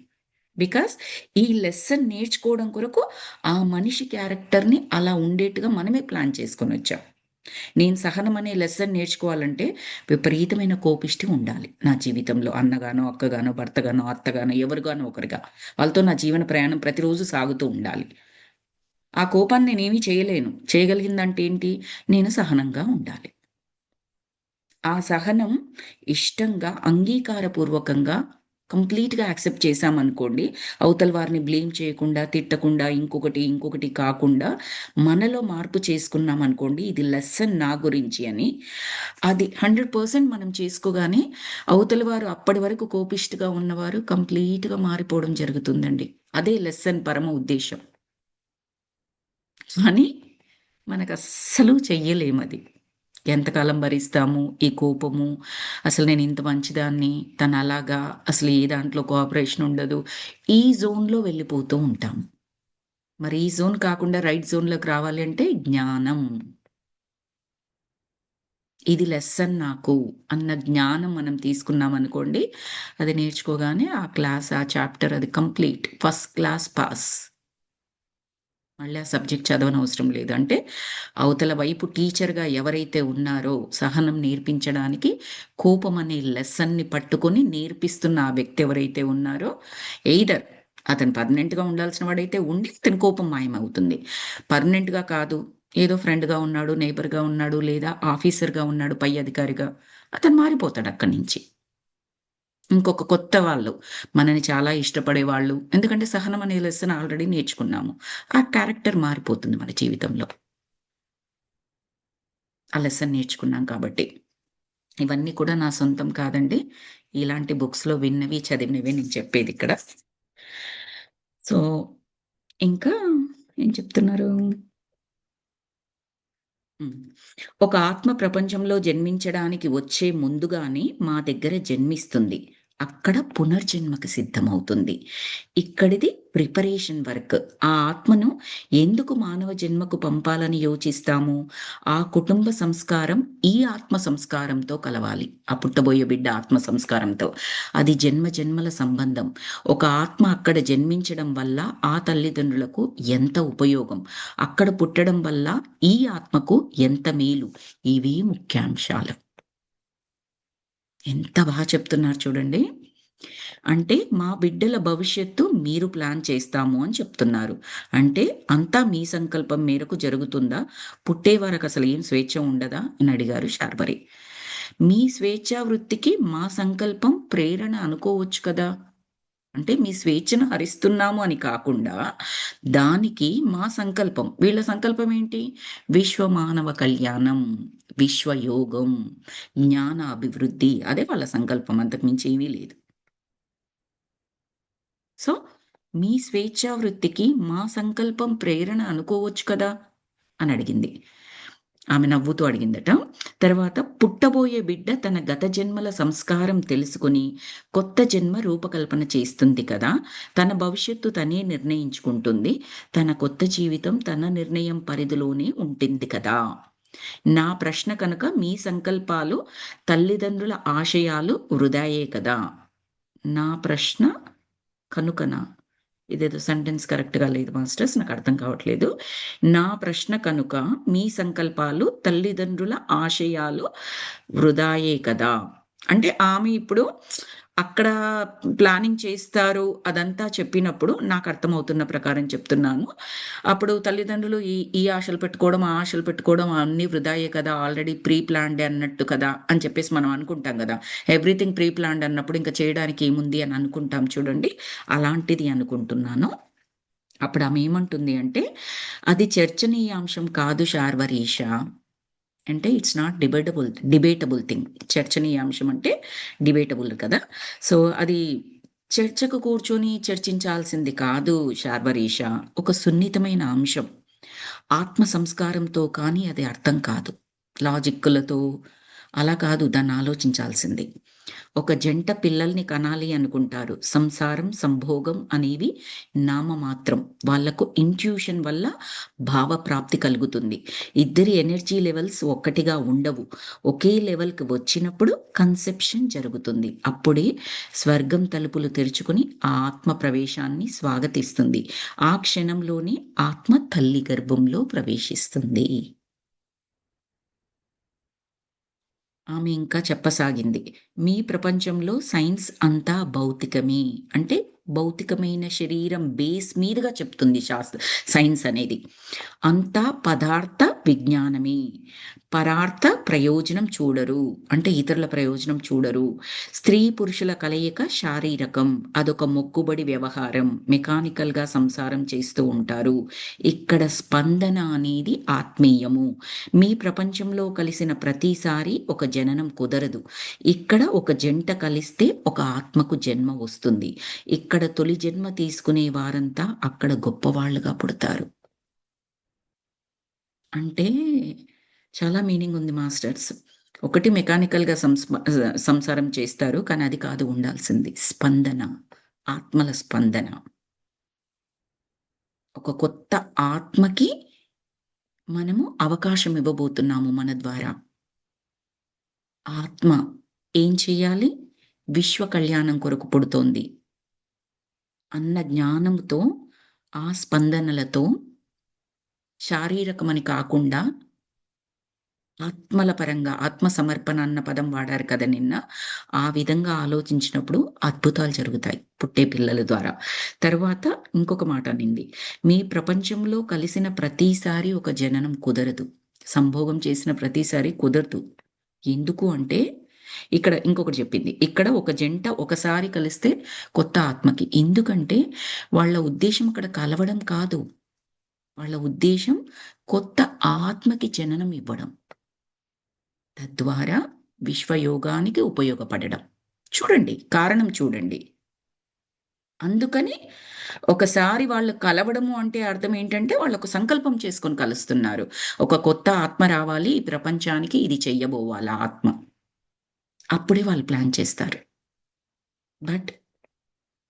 బికాస్ ఈ లెసన్ నేర్చుకోవడం కొరకు ఆ మనిషి క్యారెక్టర్‌ని అలా ఉండేట్టుగా మనమే ప్లాన్ చేసుకొనొచ్చాం. నేను సహనం అనే లెసన్ నేర్చుకోవాలంటే విపరీతమైన కోపిష్టి ఉండాలి నా జీవితంలో. అన్నగానో, అక్కగానో, భర్తగానో, అత్తగానో, ఎవరుగానో ఒకరుగా. వాళ్ళతో నా జీవన ప్రయాణం ప్రతిరోజు సాగుతూ ఉండాలి. ఆ కోపాన్ని నేనేమి చేయలేను. చేయగలిగిందంటే ఏంటి? నేను సహనంగా ఉండాలి. ఆ సహనం ఇష్టంగా, అంగీకారపూర్వకంగా కంప్లీట్‌గా యాక్సెప్ట్ చేశామనుకోండి, అవతల వారిని బ్లేమ్ చేయకుండా, తిట్టకుండా, ఇంకొకటి కాకుండా మనలో మార్పు చేసుకున్నామనుకోండి, ఇది లెసన్ నా గురించి అని, అది 100% మనం చేసుకోగానే అవతల వారు అప్పటి వరకు కోపిష్టిగా ఉన్నవారు కంప్లీట్‌గా మారిపోవడం జరుగుతుందండి. అదే లెసన్ పరమ ఉద్దేశ్యం. కానీ మనకస్సలు చెయ్యలేమది. ఎంతకాలం భరిస్తాము ఈ కోపము, అసలు నేనింత మంచిదాన్ని, తనలాగా, అసలు ఏ దాంట్లో కోఆపరేషన్ ఉండదు. ఈ జోన్‌లో వెళ్ళిపోతూ ఉంటాం. మరి ఈ జోన్ కాకుండా రైట్ జోన్‌లోకి రావాలి అంటే జ్ఞానం. ఇది లెసన్ నాకు అన్న జ్ఞానం మనం తీసుకున్నామనుకోండి, అది నేర్చుకోగానే ఆ క్లాస్, ఆ చాప్టర్ అది కంప్లీట్. First class pass. మళ్ళీ ఆ సబ్జెక్ట్ చదవనవసరం లేదు. అంటే అవతల వైపు టీచర్‌గా ఎవరైతే ఉన్నారో సహనం నేర్పించడానికి కోపం అనే లెసన్‌ని పట్టుకొని నేర్పిస్తున్న ఆ వ్యక్తి ఎవరైతే ఉన్నారో ఎయిదర్ అతను పర్మనెంట్‌గా ఉండాల్సిన వాడైతే ఉండి అతని కోపం మాయమవుతుంది. పర్మనెంట్‌గా కాదు, ఏదో ఫ్రెండ్‌గా ఉన్నాడు, నైబర్‌గా ఉన్నాడు లేదా ఆఫీసర్‌గా ఉన్నాడు పై అధికారిగా అతను మారిపోతాడు అక్కడి నుంచి. ఇంకొక కొత్త వాళ్ళు, మనని చాలా ఇష్టపడేవాళ్ళు. ఎందుకంటే సహనం అనే లెసన్ ఆల్రెడీ నేర్చుకున్నాము. ఆ క్యారెక్టర్ మారిపోతుంది మన జీవితంలో. ఆ లెసన్ నేర్చుకున్నాం కాబట్టి. ఇవన్నీ కూడా నా సొంతం కాదండి. ఇలాంటి బుక్స్‌లో విన్నవి, చదివినవే నేను చెప్పేదిక్కడ. సో, ఇంకా ఏం చెప్తున్నారు? హ్మ్. ఒక ఆత్మ ప్రపంచంలో జన్మించడానికి వచ్చే ముందుగానే మా దగ్గర జన్మిస్తుంది. అక్కడ పునర్జన్మకి సిద్ధమవుతుంది. ఇక్కడిది ప్రిపరేషన్ వర్క్. ఆ ఆత్మను ఎందుకు మానవ జన్మకు పంపాలని యోచిస్తాము? ఆ కుటుంబ సంస్కారం ఈ ఆత్మ సంస్కారంతో కలవాలి. ఆ పుట్టబోయే బిడ్డ ఆత్మ సంస్కారంతో. అది జన్మ జన్మల సంబంధం. ఒక ఆత్మ అక్కడ జన్మించడం వల్ల ఆ తల్లిదండ్రులకు ఎంత ఉపయోగం. అక్కడ పుట్టడం వల్ల ఈ ఆత్మకు ఎంత మేలు. ఇవి ముఖ్యాంశాలు. ఎంత చెప్తున్నారు చూడండి. అంటే మా బిడ్డల భవిష్యత్తు మీరు ప్లాన్ చేస్తాము అని చెప్తున్నారు. అంటే అంతా మీ సంకల్పం మేరకు జరుగుతుందా? పుట్టే వరకసలు ఏం స్వేచ్ఛ ఉండదా? అని అడిగారు శార్వరి. మీ స్వేచ్ఛా వృత్తికి మా సంకల్పం ప్రేరణ అనుకోవచ్చు కదా! అంటే మీ స్వేచ్ఛను హరిస్తున్నాము అని కాకుండా, దానికి మా సంకల్పం. వీళ్ళ సంకల్పం ఏంటి? విశ్వమానవ కళ్యాణం, విశ్వయోగం, జ్ఞాన అభివృద్ధి. అదే వాళ్ళ సంకల్పం. అంతకు మించి ఏమీ లేదు. సో, మీ స్వేచ్ఛా వృత్తికి మా సంకల్పం ప్రేరణ అనుకోవచ్చు కదా! అని అడిగింది. ఆమె నవ్వుతూ అడిగిందట. తర్వాత పుట్టబోయే బిడ్డ తన గత జన్మల సంస్కారం తెలుసుకొని, కొత్త జన్మ రూపకల్పన చేస్తుంది కదా! తన భవిష్యత్తు తనే నిర్ణయించుకుంటుంది. తన కొత్త జీవితం తన నిర్ణయం పరిధిలోనే ఉంటుంది కదా! నా ప్రశ్న కనుక మీ సంకల్పాలు, తల్లిదండ్రుల ఆశయాలు వృధాయే కదా! నా ప్రశ్న కనుకనా? ఇదేదో సెంటెన్స్ కరెక్ట్‌గా లేదు మాస్టర్స్. నాకర్థం కావట్లేదు. నా ప్రశ్న కనుక మీ సంకల్పాలు, తల్లిదండ్రుల ఆశయాలు వృధాయే కదా! అంటే ఆమె ఇప్పుడు అక్కడ ప్లానింగ్ చేస్తారు అదంతా చెప్పినప్పుడు నాకర్థమవుతున్న ప్రకారం చెప్తున్నాను. అప్పుడు తల్లిదండ్రులు ఈ ఈ ఆశలు పెట్టుకోవడం, ఆ ఆశలు పెట్టుకోవడం అన్నీ వృధాయే కదా! ఆల్రెడీ ప్రీ ప్లాన్డే అన్నట్టు కదా! అని చెప్పేసి మనం అనుకుంటాం గదా! ఎవ్రీథింగ్ ప్రీ ప్లాన్డ్ అన్నప్పుడు ఇంక చేయడానికి ఏముంది అని అనుకుంటాం చూడండి. అలాంటిది అనుకుంటున్నాను. అప్పుడామె ఏమంటుంది అంటే, "అది చర్చనీయాంశం కాదు శార్వరీష." అంటే ఇట్స్ నాట్ డిబేటబుల్ థింగ్. చర్చనీయాంశం అంటే డిబేటబుల్ కదా! సో, అది చర్చకు కూర్చొని చర్చించాల్సింది కాదు శార్వరీష. ఒక సున్నితమైన అంశం. ఆత్మ సంస్కారంతో కానీ అది అర్థం కాదు. లాజిక్కులతో అలా కాదు దాన్ని ఆలోచించాల్సింది. ఒక జంట పిల్లల్ని కనాలి అనుకుంటారు. సంసారం, సంభోగం అనేవి నామమాత్రం. వాళ్ళకు ఇంట్యూషన్ వల్ల భావప్రాప్తి కలుగుతుంది. ఇద్దరి ఎనర్జీ లెవెల్స్ ఒక్కటిగా ఉండవు. ఒకే లెవెల్‌కి వచ్చినప్పుడు కన్సెప్షన్ జరుగుతుంది. అప్పుడే స్వర్గం తలుపులు తెరుచుకొని ఆ ఆత్మ ప్రవేశాన్ని స్వాగతిస్తుంది. ఆ క్షణంలోనే ఆత్మ తల్లి గర్భంలో ప్రవేశిస్తుంది. ఆమె ఇంకా చెప్పసాగింది. మీ ప్రపంచంలో సైన్స్ అంతా భౌతికమే. అంటే భౌతికమైన శరీరం బేస్ మీదుగా చెప్తుంది సైన్స్ అనేది. అంతా పదార్థ విజ్ఞానమే. పరార్థ ప్రయోజనం చూడరు. అంటే ఇతరుల ప్రయోజనం చూడరు. స్త్రీ పురుషుల కలయిక శారీరకం. అదొక మొక్కుబడి వ్యవహారం. మెకానికల్‌గా సంసారం చేస్తూ ఉంటారు. ఇక్కడ స్పందన అనేది ఆత్మీయము. మీ ప్రపంచంలో కలిసిన ప్రతిసారి ఒక జననం కుదరదు. ఇక్కడ ఒక జంట కలిస్తే ఒక ఆత్మకు జన్మ వస్తుంది. ఇక్కడ తొలి జన్మ తీసుకునే వారంతా అక్కడ గొప్పవాళ్ళుగా పుడతారు. అంటే చాలా మీనింగ్ ఉంది మాస్టర్స్. ఒకటి మెకానికల్‌గా సంసారం చేస్తారు. కానీ అది కాదు ఉండాల్సింది. స్పందన. ఆత్మల స్పందన. ఒక కొత్త ఆత్మకి మనము అవకాశం ఇవ్వబోతున్నాము మన ద్వారా. ఆత్మ ఏం చెయ్యాలి? విశ్వ కళ్యాణం కొరకు పుడుతోంది అన్న జ్ఞానంతో, ఆ స్పందనలతో శారీరకమని కాకుండా ఆత్మల పరంగా ఆత్మ సమర్పణ అన్న పదం వాడారు కదా నిన్న. ఆ విధంగా ఆలోచించినప్పుడు అద్భుతాలు జరుగుతాయి పుట్టే పిల్లల ద్వారా. తర్వాత ఇంకొక మాట అనింది. మీ ప్రపంచంలో కలిసిన ప్రతిసారి ఒక జననం కుదరదు. సంభోగం చేసిన ప్రతిసారి కుదరదు. ఎందుకు అంటే ఇక్కడ ఇంకొకటి చెప్పింది. ఇక్కడ ఒక జంట ఒకసారి కలిస్తే కొత్త ఆత్మకి. ఎందుకంటే వాళ్ళ ఉద్దేశ్యం అక్కడ కలవడం కాదు. వాళ్ళ ఉద్దేశ్యం కొత్త ఆత్మకి జననం ఇవ్వడం. తద్వారా విశ్వయోగానికి ఉపయోగపడడం. చూడండి, కారణం చూడండి. అందుకని ఒకసారి వాళ్ళు కలవడము అంటే అర్థం ఏంటంటే వాళ్ళొక సంకల్పం చేసుకొని కలుస్తున్నారు. ఒక కొత్త ఆత్మ రావాలి ఈ ప్రపంచానికి, ఇది చెయ్యబోవాలా ఆత్మ. అప్పుడే వాళ్ళు ప్లాన్ చేస్తారు. బట్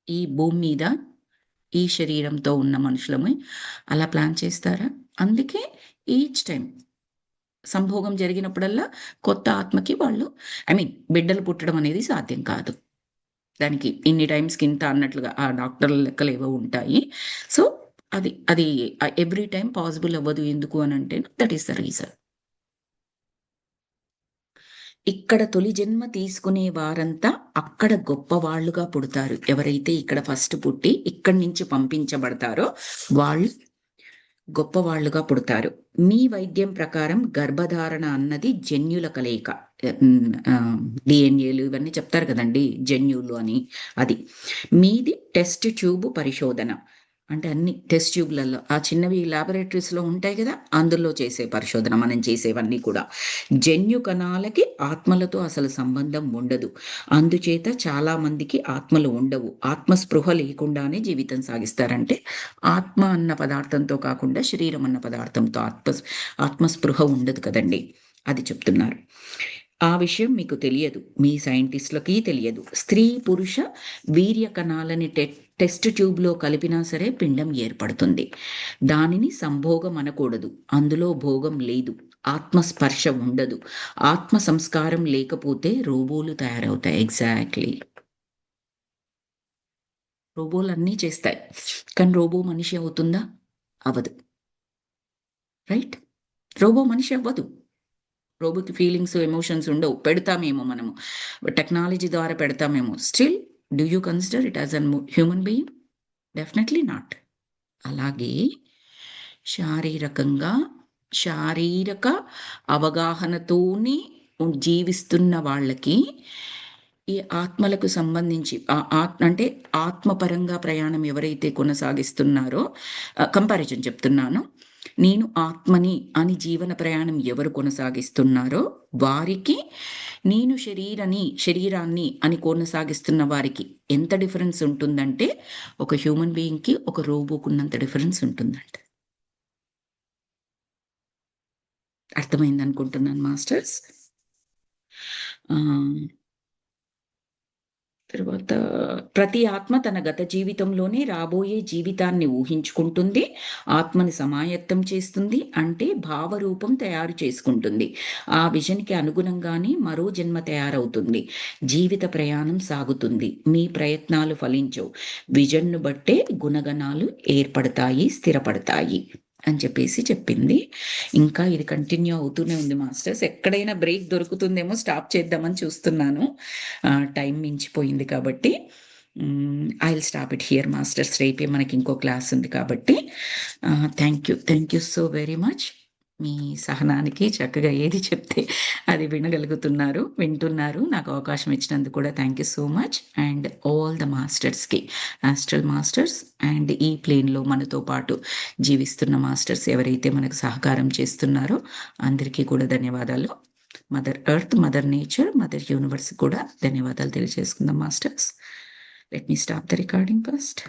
ఈ భూమి మీద ఈ శరీరంతో ఉన్న మనుషులమే అలా ప్లాన్ చేస్తారా? అందుకే ఈచ్ టైమ్ సంభోగం జరిగినప్పుడల్లా కొత్త ఆత్మకి వాళ్ళు బిడ్డలు పుట్టడం అనేది సాధ్యం కాదు. దానికి ఇన్ని టైమ్స్‌కి ఇంత అన్నట్లుగా ఆ డాక్టర్ల లెక్కలేవో ఉంటాయి. సో, అది అది ఎవ్రీ టైమ్ పాసిబుల్ అవ్వదు. ఎందుకు అనంటే దట్ ఈస్ ద రీజన్. ఇక్కడ తొలి జన్మ తీసుకునే వారంతా అక్కడ గొప్పవాళ్ళుగా పుడతారు. ఎవరైతే ఇక్కడ ఫస్ట్ పుట్టి ఇక్కడి నుంచి పంపించబడతారో వాళ్ళు గొప్పవాళ్ళుగా పుడతారు. మీ వైద్యం ప్రకారం గర్భధారణ అన్నది జన్యుల కలయిక. డిఎన్ఏలు ఇవన్నీ చెప్తారు కదండీ! జన్యువులు అని అది. మీది టెస్ట్ ట్యూబ్ పరిశోధన. అంటే అన్ని టెస్ట్ ట్యూబ్‌లలో ఆ చిన్నవి లాబొరేటరీస్‌లో ఉంటాయి గదా! అందులో చేసే పరిశోధన మనం చేసేవన్నీ కూడా. జన్యు కణాలకి ఆత్మలతో అసలు సంబంధం ఉండదు. అందుచేత చాలా మందికి ఆత్మలు ఉండవు. ఆత్మస్పృహ లేకుండానే జీవితం సాగిస్తారంటే ఆత్మ అన్న పదార్థంతో కాకుండా శరీరం అన్న పదార్థంతో ఆత్మస్పృహ ఉండదు కదండీ! అది చెప్తున్నారు. ఆ విషయం మీకు తెలియదు. మీ సైంటిస్ట్‌లకి తెలియదు. స్త్రీ, పురుష వీర్య కణాలని టెస్ట్ ట్యూబ్‌లో కలిపినా సరే పిండం ఏర్పడుతుంది. దానిని సంభోగం అనకూడదు. అందులో భోగం లేదు. ఆత్మస్పర్శ ఉండదు. ఆత్మ సంస్కారం లేకపోతే రోబోలు తయారవుతాయి. ఎగ్జాక్ట్‌లీ. రోబోలన్నీ చేస్తాయి. కానీ రోబో మనిషి అవుతుందా? అవ్వదు. రైట్? రోబో మనిషి అవ్వదు. రోబోకి ఫీలింగ్స్, ఎమోషన్స్ ఉండవు. పెడతామేమో మనము. టెక్నాలజీ ద్వారా పెడతామేమో. Still do you consider it as an human being? Definitely not. అలాగే శారీరకంగా, శారీరక అవగాహనతోని జీవిస్తున్న వాళ్ళకి ఈ ఆత్మలకు సంబంధించి అంటే ఆత్మపరంగా ప్రయాణం ఎవరైతే కొనసాగిస్తున్నారో కంపారిజన్ చెప్తున్నాను. నేను ఆత్మని అని జీవన ప్రయాణం ఎవరు కొనసాగిస్తున్నారో వారికి, నేను శరీరాన్ని అని కొనసాగిస్తున్న వారికి ఎంత డిఫరెన్స్ ఉంటుందంటే ఒక హ్యూమన్ బీయింగ్‌కి ఒక రోబోకున్నంత డిఫరెన్స్ ఉంటుందంట. అర్థమైందనుకుంటున్నాను మాస్టర్స్. తర్వాత ప్రతి ఆత్మ తన గత జీవితంలోనే రాబోయే జీవితాన్ని ఊహించుకుంటుంది. ఆత్మని సమాయత్తం చేస్తుంది. అంటే భావరూపం తయారు చేసుకుంటుంది. ఆ విజన్‌కి అనుగుణంగానే మరో జన్మ తయారవుతుంది. జీవిత ప్రయాణం సాగుతుంది. మీ ప్రయత్నాలు ఫలించవు. విజన్‌ను బట్టే గుణగణాలు ఏర్పడతాయి, స్థిరపడతాయి అని చెప్పేసి చెప్పింది. ఇంకా ఇది కంటిన్యూ అవుతూనే ఉంది మాస్టర్స్. ఎక్కడైనా బ్రేక్ దొరుకుతుందేమో స్టాప్ చేద్దామని చూస్తున్నాను. టైం మించిపోయింది కాబట్టి I will stop it here masters. రేపే మనకి ఇంకో క్లాస్ ఉంది కాబట్టి thank you so very much. మీ సహనానికి చక్కగా ఏది చెప్తే అది వింటున్నారు. నాకు అవకాశం ఇచ్చినందుకు కూడా thank you so much. And all the మాస్టర్స్‌కి, ఆస్ట్రల్ మాస్టర్స్ అండ్ ఈ ప్లేన్‌లో మనతో పాటు జీవిస్తున్న మాస్టర్స్ ఎవరైతే మనకు సహకారం చేస్తున్నారో అందరికీ కూడా ధన్యవాదాలు. Mother earth, mother nature, mother universe కూడా ధన్యవాదాలు తెలియజేసుకుందాం masters. Let me stop the recording first.